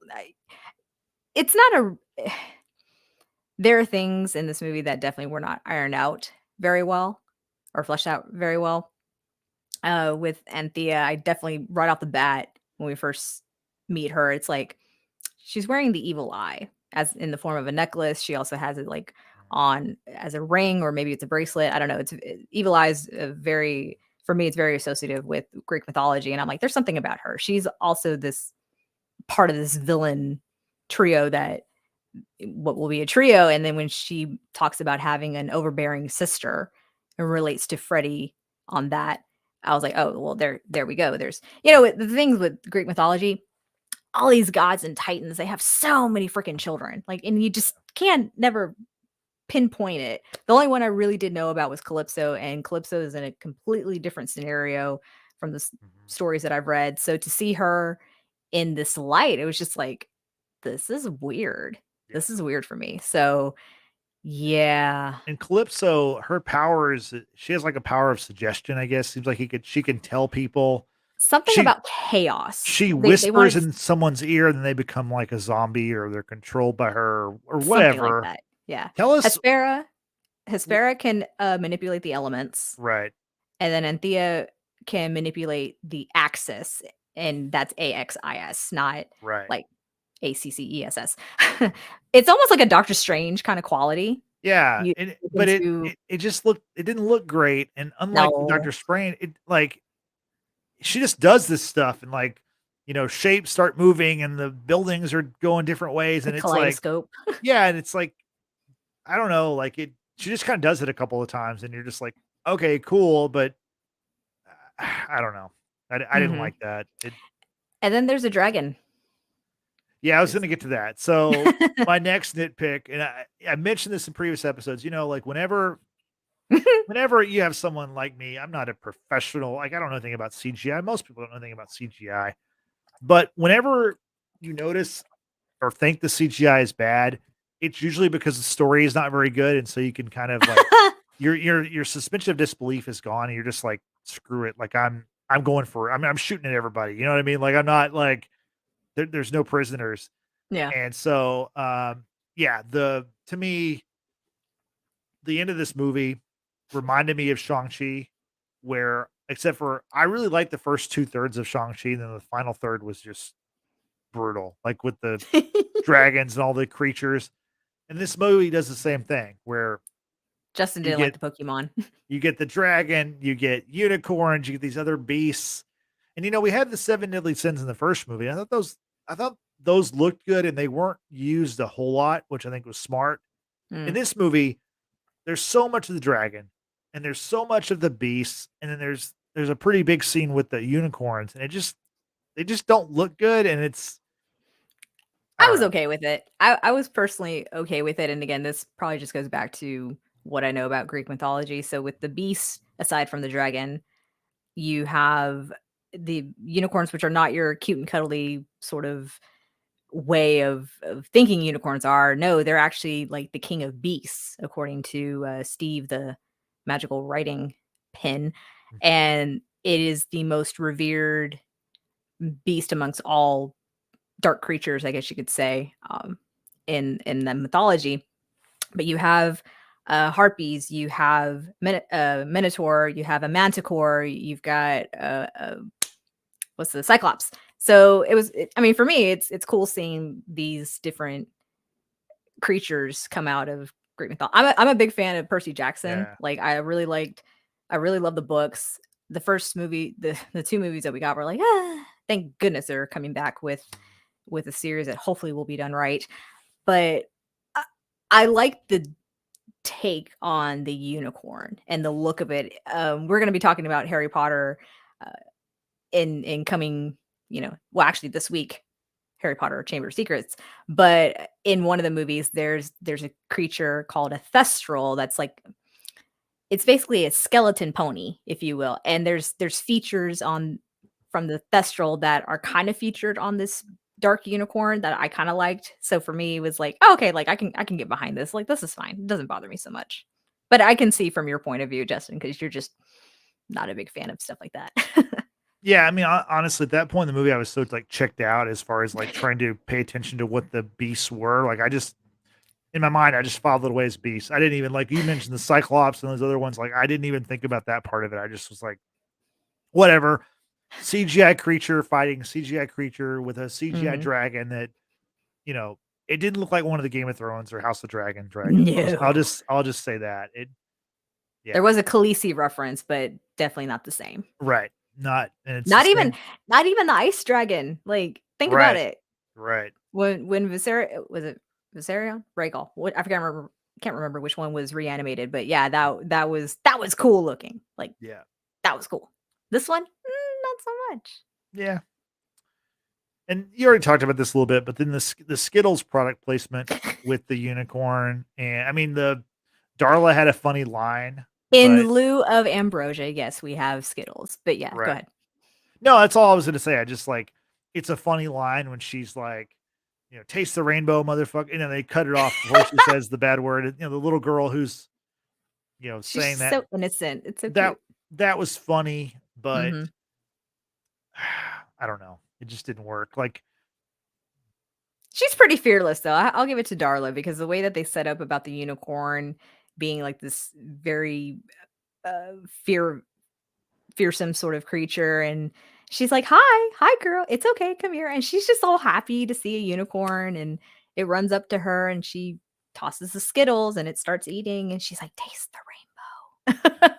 it's not a. There are things in this movie that definitely were not ironed out very well or fleshed out very well. With Anthea, I definitely right off the bat when we first meet her, it's like she's wearing the evil eye as in the form of a necklace. She also has it like on as a ring or maybe it's a bracelet. I don't know. Evil eyes very for me. It's very associative with Greek mythology, and I'm like, there's something about her. She's also this part of this villain trio that what will be a trio. And then when she talks about having an overbearing sister and relates to Freddie on that, I was like, oh, well, there we go. There's, the things with Greek mythology, all these gods and titans, they have so many freaking children. Like, and you just can't never pinpoint it. The only one I really did know about was Calypso, and Calypso is in a completely different scenario from the mhm. stories that I've read. So to see her in this light, it was just like, this is weird. Yeah. This is weird for me. So yeah. And Calypso, her powers, she has like a power of suggestion, I guess. Seems like she can tell people. Something She about chaos. she They whispers wanted in someone's ear, and then they become like a zombie, or they're controlled by her, or something like whatever. that. Yeah. Tell us, Hespera w- Hespera can manipulate the elements, right? and then Anthea can manipulate the axis, and that's AXIS, not Right. like ACCESS. It's almost like a Doctor Strange kind of quality. Yeah, You look but into it just it didn't look great, and unlike no, Doctor Sprain, it like she just does this stuff, and like shapes start moving, and the buildings are going different ways, the and it's like kaleidoscope. yeah, and it's like I don't know, like it. She just kind of does it a couple of times, and you're just like, okay, cool, but I don't know. I didn't Mhm. like that. And then there's a dragon. Yeah, I was There's gonna get to that. So my next nitpick, and I mentioned this in previous episodes, like whenever you have someone like me, I'm not a professional, like I don't know anything about CGI. Most people don't know anything about CGI. But whenever you notice or think the CGI is bad, it's usually because the story is not very good. And so you can kind of like your suspension of disbelief is gone, and you're just like, screw it. Like I'm going for I'm shooting at everybody. You know what I mean? Like I'm not like there's no prisoners. Yeah. And so, yeah, to me, the end of this movie reminded me of Shang-Chi, where except for I really liked the first 2/3 of Shang-Chi, and then the final third was just brutal, like with the dragons and all the creatures. And this movie does the same thing, where Justin you didn't like get the Pokemon. you get the dragon, you get unicorns, you get these other beasts. And we had the seven deadly sins in the first movie. I thought those looked good and they weren't used a whole lot, which I think was smart. In Mm. this movie, there's so much of the dragon and there's so much of the beasts, and then there's a pretty big scene with the unicorns, and they just don't look good, and it's I I don't was know. okay with it. I was personally okay with it, and again, this probably just goes back to what I know about Greek mythology. So with the beasts, aside from the dragon, you have the unicorns, which are not your cute and cuddly sort of way of thinking unicorns are. No, they're actually like the king of beasts, according to Steve, the magical writing pin, and it is the most revered beast amongst all dark creatures, I guess you could say, in the mythology. But you have harpies, you have minotaur, you have a manticore, you've got what's the cyclops. So I mean, for me, it's cool seeing these different creatures come out of Greek mythology. I'm a big fan of Percy Jackson. Yeah. Like I really love the books. The first movie, the two movies that we got were like, thank goodness they're coming back with a series that hopefully will be done right. But I, I like the take on the unicorn and the look of it. We're going to be talking about Harry Potter uh, in coming, well, actually this week, Harry Potter Chamber of Secrets. But in one of the movies, there's a creature called a thestral that's like it's basically a skeleton pony, if you will. And there's features on from the thestral that are kind of featured on this dark unicorn that I kind of liked. So for me, it was like, oh, okay, like I can get behind this. Like this is fine. It doesn't bother me so much. But I can see from your point of view, Justin, because you're just not a big fan of stuff like that. Yeah, I mean, honestly, at that point in the movie, I was so like checked out as far as like trying to pay attention to what the beasts were. Like, I just in my mind, I just filed it away as beasts. I didn't even like you mentioned the Cyclops and those other ones. Like, I didn't even think about that part of it. I just was like, whatever. CGI creature fighting CGI creature with a CGI Mhm. dragon that you know it didn't look like one of the Game of Thrones or House of Dragon dragons. No. I'll just say that it. There Yeah, was a Khaleesi reference, but definitely not the same. right. Not and it's the Not even same. not even the ice dragon. Like, think about Right, it. right. When was it Viserion? Rhaegal. What I forgot remember can't remember which one was reanimated, but yeah, that was cool looking. Like Yeah, that was cool. This one, not so much. yeah. And you already talked about this a little bit, but then the Skittles product placement with the unicorn, and I mean the Darla had a funny line, In but lieu of ambrosia, yes, we have Skittles. But yeah, go right. ahead. No, that's all I was gonna say. I just like it's a funny line when she's like, taste the rainbow, motherfucker. They cut it off before she says the bad word. The little girl who's She's saying just that so innocent. It's so that cute. that was funny, but Mhm. I don't know. It just didn't work. Like, She's pretty fearless though. I'll give it to Darla because the way that they set up about the unicorn being like this very uh, fear fearsome sort of creature, and she's like, hi girl, it's okay, come here, and she's just all happy to see a unicorn, and it runs up to her and she tosses the Skittles and it starts eating and she's like, taste the rainbow.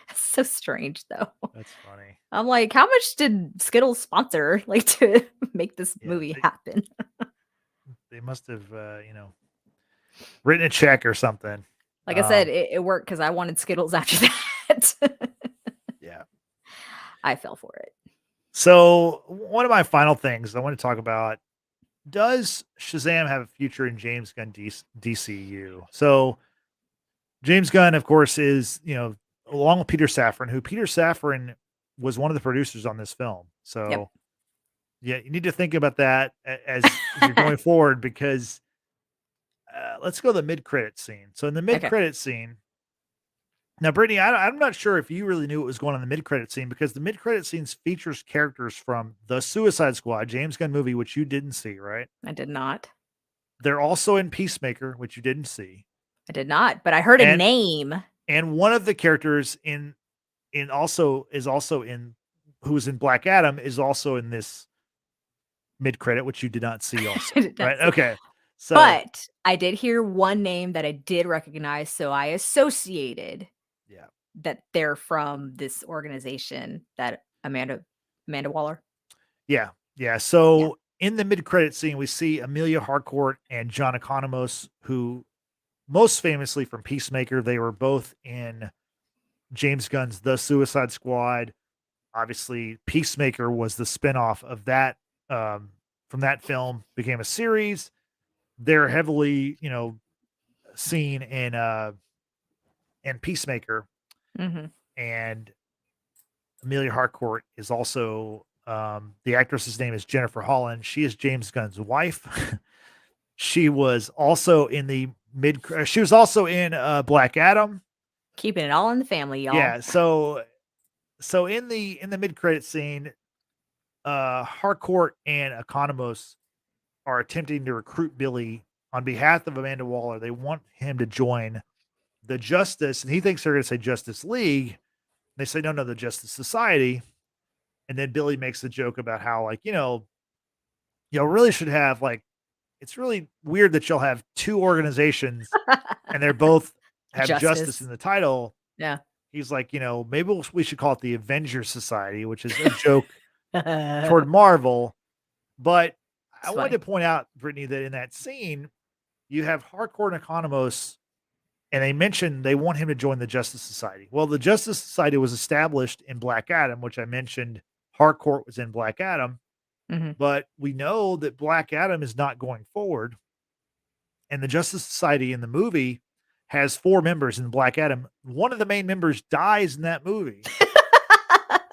It's so strange though. that's funny. I'm like, how much did Skittles sponsor like to make this Yeah, movie happen? they must have written a check or something. Like I said, it worked because I wanted Skittles after that. Yeah. I fell for it. So one of my final things I want to talk about: does Shazam have a future in James Gunn DCU? So James Gunn, of course, is along with Peter Safran, who Peter Safran was one of the producers on this film. Yep. So yeah, you need to think about that as you're going forward because let's go to the mid credit scene. So in the mid Okay. credit scene, now, Brittany, I'm not sure if you really knew what was going on in the mid-credit scene because the mid-credit scenes features characters from the Suicide Squad, James Gunn movie, which you didn't see, right? I did not. They're also in Peacemaker, which you didn't see, I did not, but I heard a and name. one of the characters in also is also in who was in Black Adam is also in this mid-credit, which you did not see, also, I did not right? see. Okay, so But I did hear one name that I did recognize, so I associated yeah, that they're from this organization that Amanda Waller. yeah. Yeah. So in the mid-credit scene, we see Amelia Harcourt and John Economos, who most famously from Peacemaker, they were both in James Gunn's The Suicide Squad. Obviously, Peacemaker was the spinoff of that. From that film, became a series. They're heavily, seen in Peacemaker, Mhm. and Amelia Harcourt is also the actress's name is Jennifer Holland. She is James Gunn's wife. She was also in the she was also in Black Adam. Keeping it all in the family, y'all. Yeah, so in the mid-credit scene, Harcourt and Economos are attempting to recruit Billy on behalf of Amanda Waller. They want him to join the Justice, and he thinks they're going to say Justice League. They say, no, the Justice Society. And then Billy makes the joke about how, like, really should have, like, it's really weird that you'll have two organizations and they're both have justice in the title. Yeah. He's like, maybe we should call it the Avengers Society, which is a joke toward Marvel. But I wanted to point out, Brittany, that in that scene, you have Harcourt and Economos, and they mentioned they want him to join the Justice Society. Well, the Justice Society was established in Black Adam, which I mentioned Harcourt was in Black Adam. But we know that Black Adam is not going forward. And the Justice Society in the movie has 4 members in Black Adam. One of the main members dies in that movie.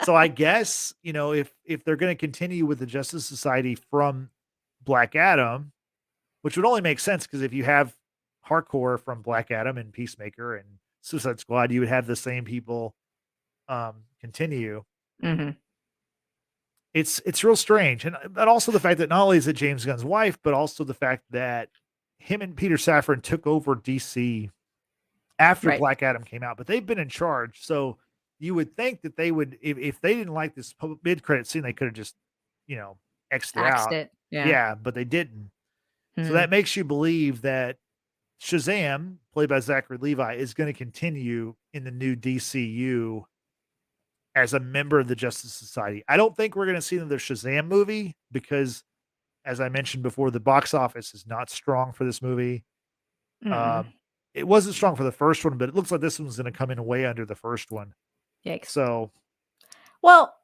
So I guess, if they're going to continue with the Justice Society from Black Adam, which would only make sense because if you have Harcourt from Black Adam and Peacemaker and Suicide Squad, you would have the same people continue. It's real strange. But also the fact that not only is it James Gunn's wife, but also the fact that him and Peter Safran took over DC after Black Adam came out, but they've been in charge. So you would think that they would, if they didn't like this mid-credit scene, they could have just, X'd it out. Yeah, but they didn't. So that makes you believe that Shazam, played by Zachary Levi, is going to continue in the new DCU as a member of the Justice Society. I don't think we're going to see another Shazam movie because, as I mentioned before, the box office is not strong for this movie. It wasn't strong for the first one, but it looks like this one's going to come in way under the first one. Yikes. So, well,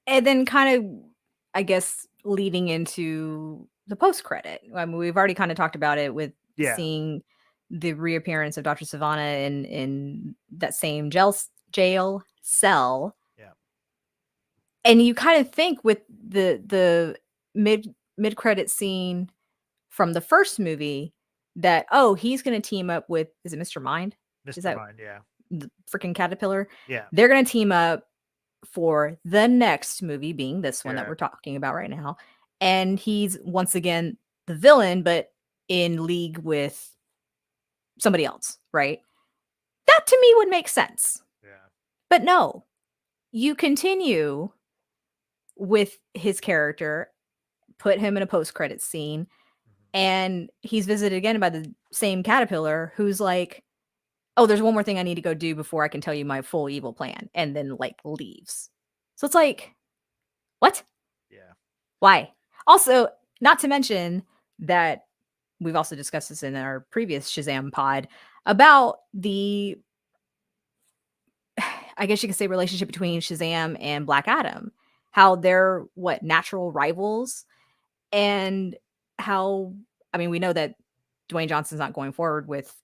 and then kind of, I guess, leading into the post-credit. I mean, we've already kind of talked about it with seeing the reappearance of Dr. Sivana in that same jail cell. Yeah. And you kind of think with the mid-credit scene from the first movie that, he's going to team up with, is it Mr. Mind? Mr. Mind, yeah. The freaking caterpillar? Yeah. They're going to team up for the next movie, being this one that we're talking about right now. And he's once again the villain, but in league with somebody else, right? That to me would make sense. Yeah. But no, you continue with his character, put him in a post-credit scene, and he's visited again by the same caterpillar who's like, there's one more thing I need to go do before I can tell you my full evil plan, and then leaves. So it's like, what? Yeah. Why? Also, not to mention that we've also discussed this in our previous Shazam pod about the, I guess you could say, relationship between Shazam and Black Adam, how they're natural rivals, and how, I mean, we know that Dwayne Johnson's not going forward with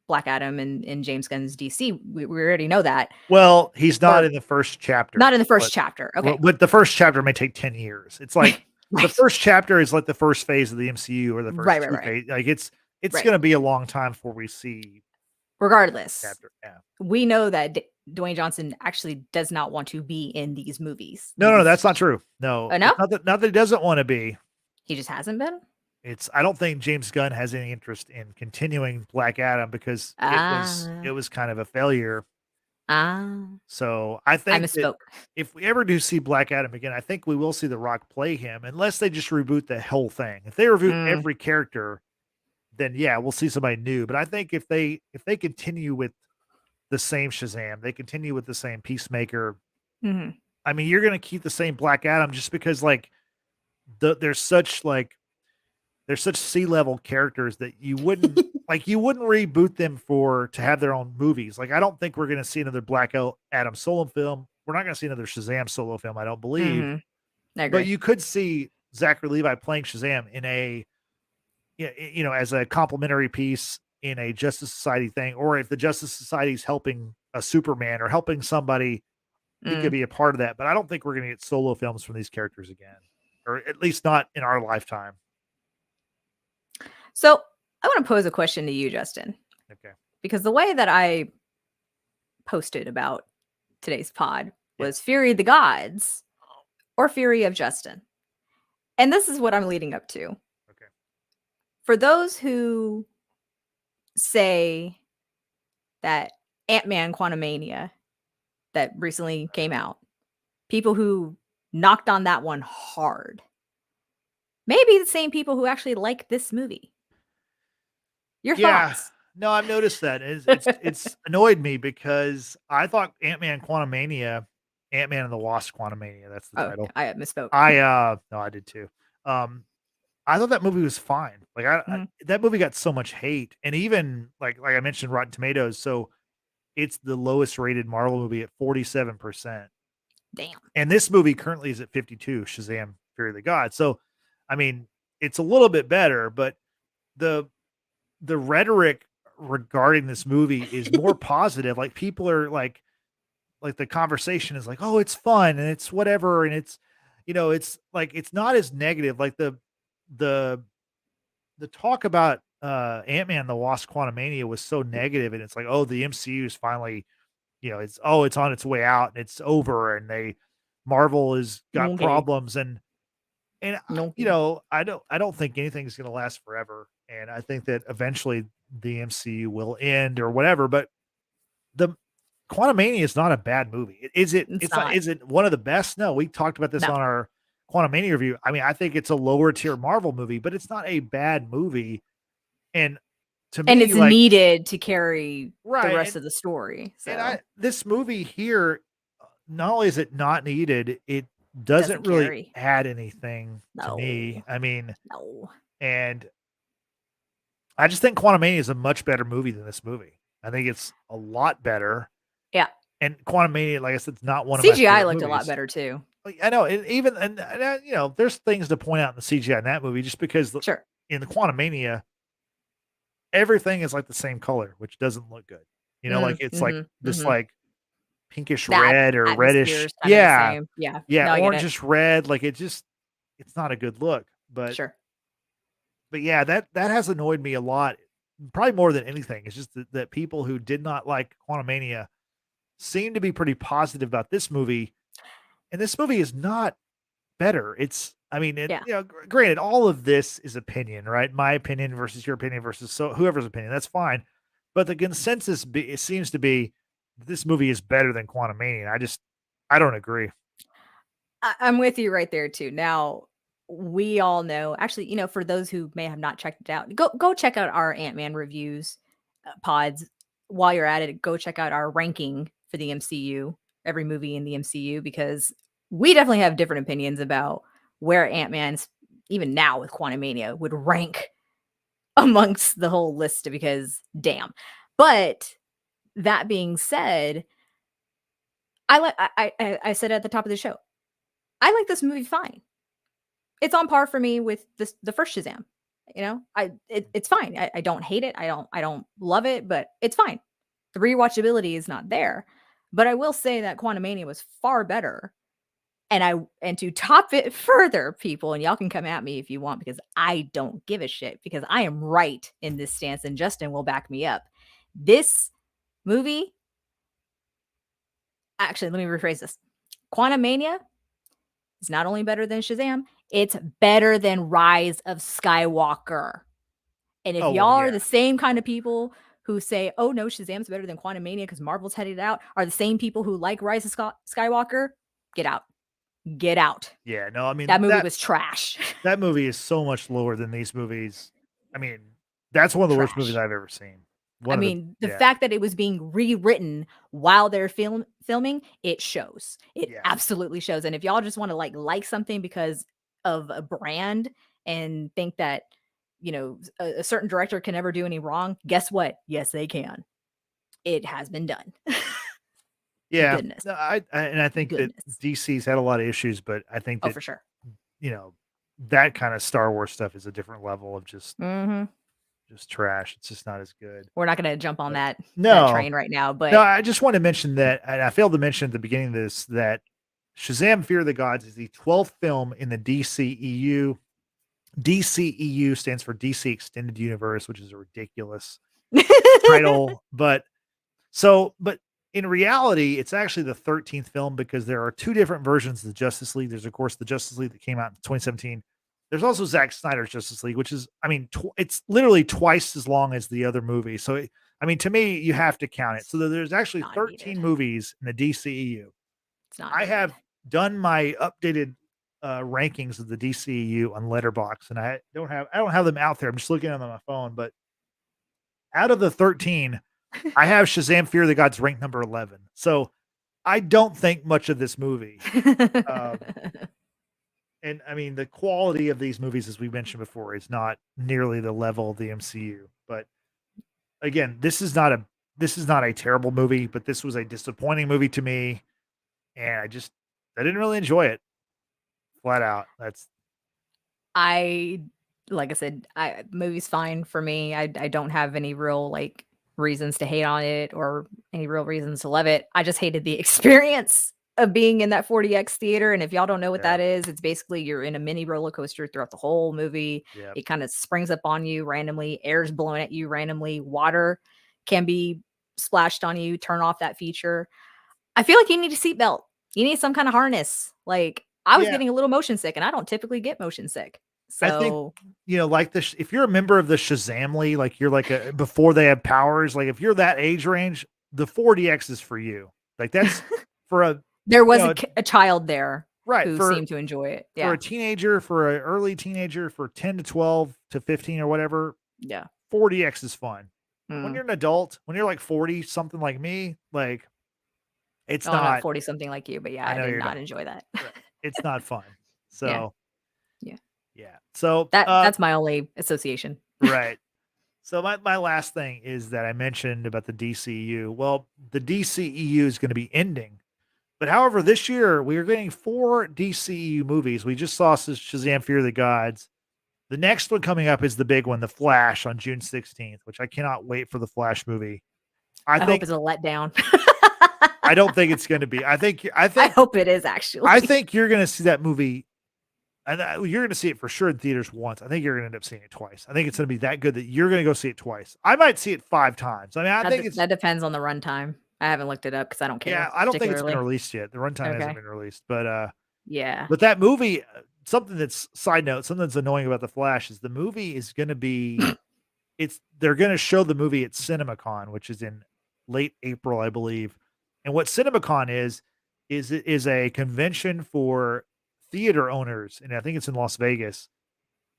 Black Adam and James Gunn's DC. We already know that. Well, he's not in the first chapter. Not in the first chapter. Okay. But the first chapter may take 10 years. It's like the first chapter is like the first phase of the MCU or the first phase. Like it's going to be a long time before we see. Regardless, chapter. Yeah. We know that Dwayne Johnson actually does not want to be in these movies. No, that's not true. No. Oh, no? Not that he doesn't want to be. He just hasn't been? I don't think James Gunn has any interest in continuing Black Adam because it was kind of a failure. So I think if we ever do see Black Adam again, I think we will see The Rock play him, unless they just reboot the whole thing. If they reboot every character, then we'll see somebody new. But I think if they continue with the same Shazam, they continue with the same Peacemaker. I mean, you're going to keep the same Black Adam just because, there's such C-level characters that you wouldn't reboot them to have their own movies. Like I don't think we're going to see another Black Adam solo film. We're not going to see another Shazam solo film, I don't believe. I agree. But you could see Zachary Levi playing Shazam in as a complimentary piece in a Justice Society thing, or if the Justice Society is helping a Superman or helping somebody, he could be a part of that. But I don't think we're going to get solo films from these characters again, or at least not in our lifetime. So I want to pose a question to you, Justin. Okay. Because the way that I posted about today's pod was Fury of the Gods or Fury of Justin. And this is what I'm leading up to. Okay. For those who say that Ant-Man Quantumania that recently came out, people who knocked on that one hard, maybe the same people who actually like this movie. Your thoughts? No, I've noticed that. It's annoyed me because I thought Ant-Man Quantumania, Ant-Man and the Wasp Quantumania, that's the title. I misspoke. No, I did too. I thought that movie was fine. Like that movie got so much hate, and even like I mentioned, Rotten Tomatoes. So it's the lowest rated Marvel movie at 47%. Damn. And this movie currently is at 52. Shazam: Fury of the Gods. So, I mean, it's a little bit better, but the rhetoric regarding this movie is more positive. Like people are like the conversation is like, oh, it's fun and it's whatever, and it's it's like it's not as negative. Like the talk about Ant-Man and the Wasp Quantumania was so negative, and it's like, oh, the MCU is finally, it's on its way out and it's over, and Marvel has got problems, and I don't think anything's going to last forever, and I think that eventually the MCU will end or whatever. But the Quantumania is not a bad movie. Is it? It's not. Is it one of the best? No, we talked about this on our Quantumania review. I mean, I think it's a lower tier Marvel movie, but it's not a bad movie. And to me, it's needed to carry the rest of the story. So. And this movie here, not only is it not needed, it doesn't really add anything to me. I mean, and I just think Quantumania is a much better movie than this movie. I think it's a lot better. Yeah. And Quantumania, like I said, it's not one of my CGI looked a lot better too. I know, and there's things to point out in the CGI in that movie, just because in the Quantumania, everything is like the same color, which doesn't look good. Like it's like this like pinkish red or reddish. Yeah. No, orangish red. Like it's not a good look. But but yeah, that has annoyed me a lot. Probably more than anything. It's just that people who did not like Quantumania seem to be pretty positive about this movie. And this movie is not better. Granted, all of this is opinion, right? My opinion versus your opinion versus whoever's opinion. That's fine. But the consensus it seems to be this movie is better than Quantumania. I don't agree. I'm with you right there too. Now, we all know, actually, for those who may have not checked it out, go check out our Ant-Man reviews pods. While you're at it, go check out our ranking for the MCU, every movie in the MCU, because we definitely have different opinions about where Ant-Man's, even now with Quantumania, would rank amongst the whole list, because damn. But that being said, I said at the top of the show, I like this movie fine. It's on par for me with the first Shazam. It's fine. I don't hate it. I don't love it, but it's fine. The rewatchability is not there. But I will say that Quantumania was far better. And to top it further, people, and y'all can come at me if you want, because I don't give a shit, because I am right in this stance, and Justin will back me up. This movie, actually, let me rephrase this. Quantumania is not only better than Shazam, it's better than Rise of Skywalker. And if y'all are the same kind of people who say, oh no, Shazam's better than Quantumania because Marvel's headed out, are the same people who like Rise of Skywalker, get out. Get out. Yeah, no, I mean, that movie was trash. That movie is so much lower than these movies. I mean, that's one of the worst movies I've ever seen. The fact that it was being rewritten while they're filming, it shows. It absolutely shows. And if y'all just want to like something because of a brand and think that, a certain director can never do any wrong. Guess what? Yes, they can. It has been done. Yeah. Goodness. No, I think that Goodness. DC's had a lot of issues, but I think Oh, that, for sure. you know, that kind of Star Wars stuff is a different level of just Mhm. trash. It's just not as good. We're not gonna jump on But that no, train right now, no, but I just want to mention that, and I failed to mention at the beginning of this, that Shazam: Fear of the Gods is the 12th film in the DCEU. DCEU stands for DC Extended Universe, which is a ridiculous title. But in reality, it's actually the 13th film because there are two different versions of the Justice League. There's, of course, the Justice League that came out in 2017. There's also Zack Snyder's Justice League, which is, I mean, it's literally twice as long as the other movie. So, I mean, to me, you have to count it. So there's actually not 13 needed. movies in the DCEU. It's not I needed. have done my updated rankings of the DCEU on Letterbox, and I don't have them out there. I'm just looking at them on my phone. But out of the 13, I have Shazam: Fear of the Gods ranked number 11. So I don't think much of this movie. Um, and I mean, the quality of these movies, as we mentioned before, is not nearly the level of the MCU. But again, this is not a terrible movie, but this was a disappointing movie to me, and I didn't really enjoy it. Flat out. Like I said, movie's fine for me. I don't have any real like reasons to hate on it or any real reasons to love it. I just hated the experience of being in that 40X theater. And if y'all don't know what Yeah. that is, it's basically you're in a mini roller coaster throughout the whole movie. Yeah. It kind of springs up on you randomly, air's blowing at you randomly, water can be splashed on you, turn off that feature. I feel like you need a seatbelt. You need some kind of harness. Like I was Yeah. getting a little motion sick and I don't typically get motion sick. I think, So like if you're a member of the Shazamly, like you're like before they have powers, like if you're that age range, the 40X is for you. Like that's for there was a child there right who seemed to enjoy it. for Yeah. a teenager, for an early teenager, for 10 to 12 to 15 or whatever. Yeah. 40X is fun. When Mm. you're an adult, when you're like 40 something like me, like it's I'm not not 40 something like you, but yeah, I I know did you're not not. enjoy that. Right. It's not fun. Yeah. So Yeah. yeah. So That's my only association. right. So my last thing is that I mentioned about the DCU. Well, the DCEU is going to be ending. But however, this year we are getting 4 DCEU movies. We just saw Shazam: Fear of the Gods. The next one coming up is the big one, The Flash, on June 16th, which I cannot wait for the Flash movie. I hope it's a letdown. I don't think it's going to be. I hope it is actually. I think you're going to see that movie. And you're going to see it for sure in theaters once. I think you're going to end up seeing it twice. I think it's going to be that good that you're going to go see it twice. I might see it 5 times. I mean, I think that depends on the runtime. I haven't looked it up because I don't care. Yeah, I don't think it's been released yet. The runtime hasn't been released, but yeah. But that movie, something that's side note, something that's annoying about the Flash is the movie is going to be. They're going to show the movie at CinemaCon, which is in late April, I believe. And what CinemaCon is a convention for theater owners, and I think it's in Las Vegas.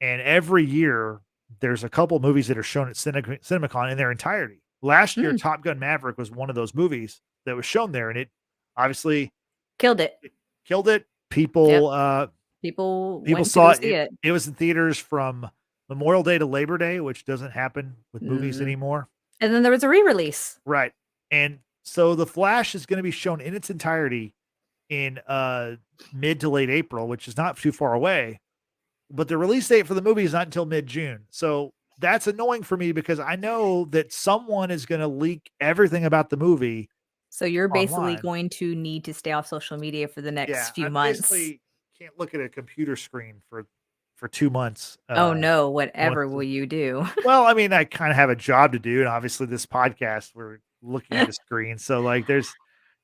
And every year, there's a couple movies that are shown at CinemaCon in their entirety. Last year, Top Gun Maverick was one of those movies that was shown there, and it obviously killed it. People, people saw it. It was in theaters from Memorial Day to Labor Day, which doesn't happen with movies anymore. And then there was a re-release. Right. And so The Flash is going to be shown in its entirety in mid to late April, which is not too far away. But the release date for the movie is not until mid-June. So that's annoying for me because I know that someone is going to leak everything about the movie. So you're basically online. going to need to stay off social media for the next few I months. Basically can't look at a computer screen for 2 months. Oh no, whatever will you do? Well, I mean, I kind of have a job to do, and obviously this podcast we're looking at a screen. So like there's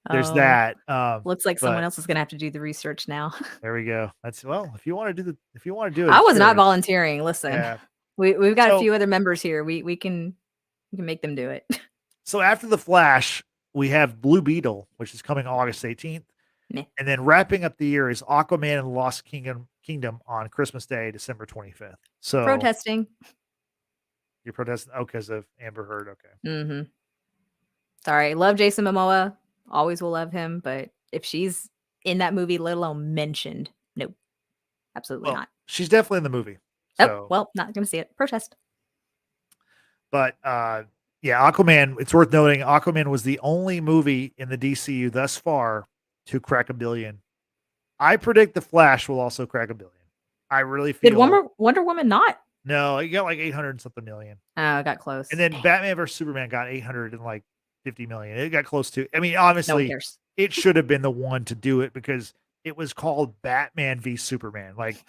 that. Looks like someone else is gonna have to do the research now. There we go. If you want to do it. I was not volunteering. Listen. Yeah. We've got a few other members here. We can make them do it. So after The Flash, we have Blue Beetle, which is coming August 18th. Meh. And then wrapping up the year is Aquaman and the Lost Kingdom on Christmas Day, December 25th. So protesting. You're protesting? Oh, because of Amber Heard. Okay. Mm-hmm. Sorry. Love Jason Momoa. Always will love him. But if she's in that movie, let alone mentioned, nope. Absolutely not. She's definitely in the movie. Oh, So, well, not going to see it. Protest. but yeah, Aquaman, it's worth noting Aquaman was the only movie in the DCU thus far to crack $1 billion. I predict The Flash will also crack $1 billion. I really feel. Did Wonder Woman not? No, it got like 800 and something million. Oh, it got close. And then Batman vs Superman got 850 million. It got close to. I mean, obviously, it should have been the one to do it because it was called Batman v Superman. Like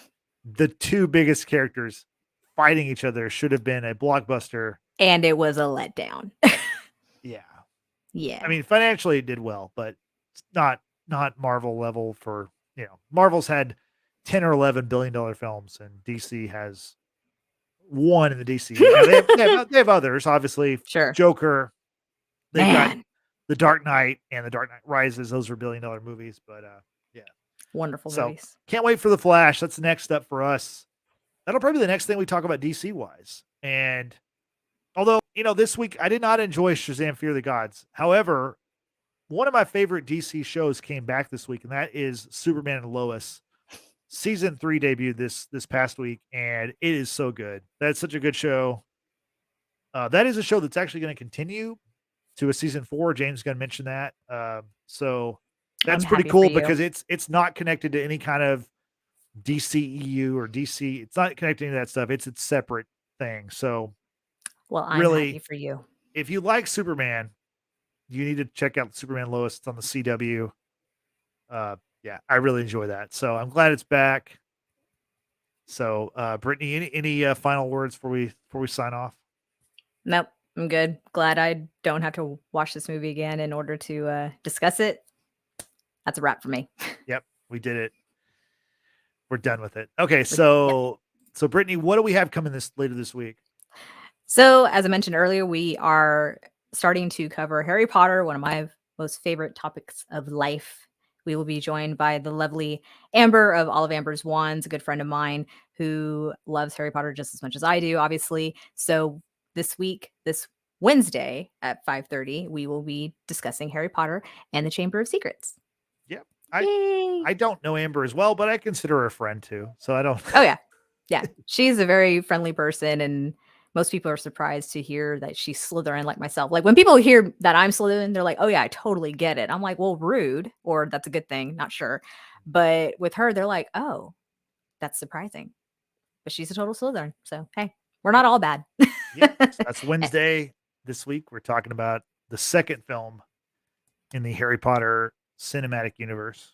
the two biggest characters fighting each other should have been a blockbuster. And it was a letdown. Yeah. Yeah. I mean, financially it did well, but it's not Marvel level for, Marvel's had 10 or 11 $billion films and DC has one in the DC. They have others, obviously. Sure. Joker. They've got The Dark Knight and The Dark Knight Rises. Those are $1 billion movies, but yeah. Wonderful movies. Can't wait for The Flash. That's the next step for us. That'll probably be the next thing we talk about DC wise. And although, this week I did not enjoy Shazam Fear the Gods. However, one of my favorite DC shows came back this week, and that is Superman and Lois. Season 3 debuted this past week, and it is so good. That's such a good show. That is a show that's actually going to continue to a season 4. James Gunn mentioned that. So that's pretty cool because it's not connected to any kind of DCEU or DC. It's not connected to that stuff. It's a separate thing. So, well, I'm happy for you. If you like Superman, you need to check out Superman Lois. It's on the CW. Yeah, I really enjoy that. So I'm glad it's back. So, Brittany, any final words before we sign off? Nope, I'm good. Glad I don't have to watch this movie again in order to discuss it. That's a wrap for me. Yep, we did it. We're done with it. Okay, so Brittany, what do we have coming later this week? So, as I mentioned earlier, we are starting to cover Harry Potter, one of my most favorite topics of life. We will be joined by the lovely Amber of All of Amber's Wands, a good friend of mine who loves Harry Potter just as much as I do, obviously. So this Wednesday at 5:30, we will be discussing Harry Potter and the Chamber of Secrets. Yep. I don't know Amber as well, but I consider her a friend too. So I don't. Oh, yeah. Yeah. She's a very friendly person, and most people are surprised to hear that she's Slytherin like myself. Like when people hear that I'm Slytherin, they're like, oh yeah, I totally get it. I'm like, well, rude, or that's a good thing. Not sure. But with her, they're like, oh, that's surprising. But she's a total Slytherin. So, hey, we're not all bad. Yeah, that's Wednesday this week. We're talking about the second film in the Harry Potter cinematic universe.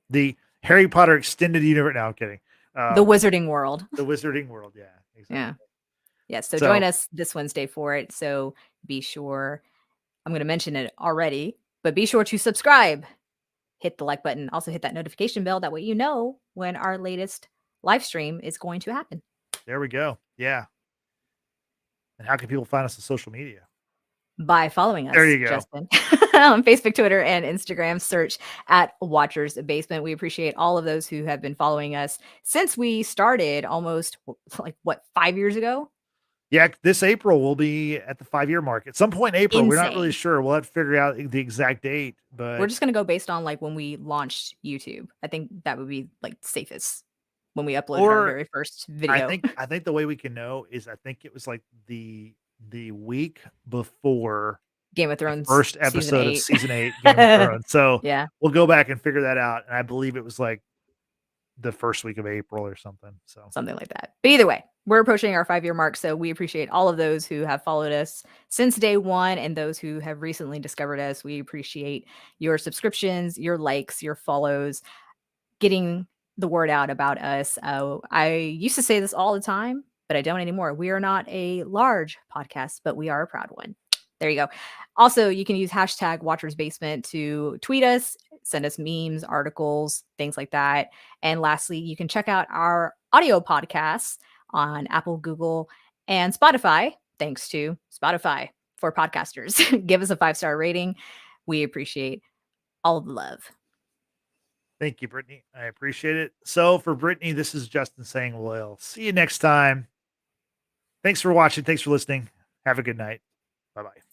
The Harry Potter extended universe. No, I'm kidding. The Wizarding World. The Wizarding World. Yeah. Exactly. Yeah. Yeah, so join us this Wednesday for it. So be sure, I'm going to mention it already, but be sure to subscribe, hit the like button, also hit that notification bell. That way you know when our latest live stream is going to happen. There we go. Yeah. And how can people find us on social media? By following us. There you go. Justin. On Facebook, Twitter, and Instagram, search at Watchers Basement. We appreciate all of those who have been following us since we started almost 5 years ago. Yeah, this April will be at the 5-year mark. At some point in April, We're not really sure. We'll have to figure out the exact date, but we're just going to go based on when we launched YouTube. I think that would be safest when we uploaded our very first video. I think the way we can know is I think it was the week before Game of Thrones first episode of season 8 Game of Thrones. So yeah, we'll go back and figure that out. And I believe it was the first week of April or something. So something like that. But either way, we're approaching our 5-year mark. So we appreciate all of those who have followed us since day one and those who have recently discovered us. We appreciate your subscriptions, your likes, your follows, getting the word out about us. I used to say this all the time, but I don't anymore. We are not a large podcast, but we are a proud one. There you go. Also, you can use hashtag Watchers Basement to tweet us, send us memes, articles, things like that. And lastly, you can check out our audio podcasts on Apple, Google, and Spotify. Thanks to Spotify for podcasters. Give us a 5-star rating. We appreciate all the love. Thank you, Brittany. I appreciate it. So for Brittany, this is Justin saying we'll see you next time. Thanks for watching. Thanks for listening. Have a good night. Bye-bye.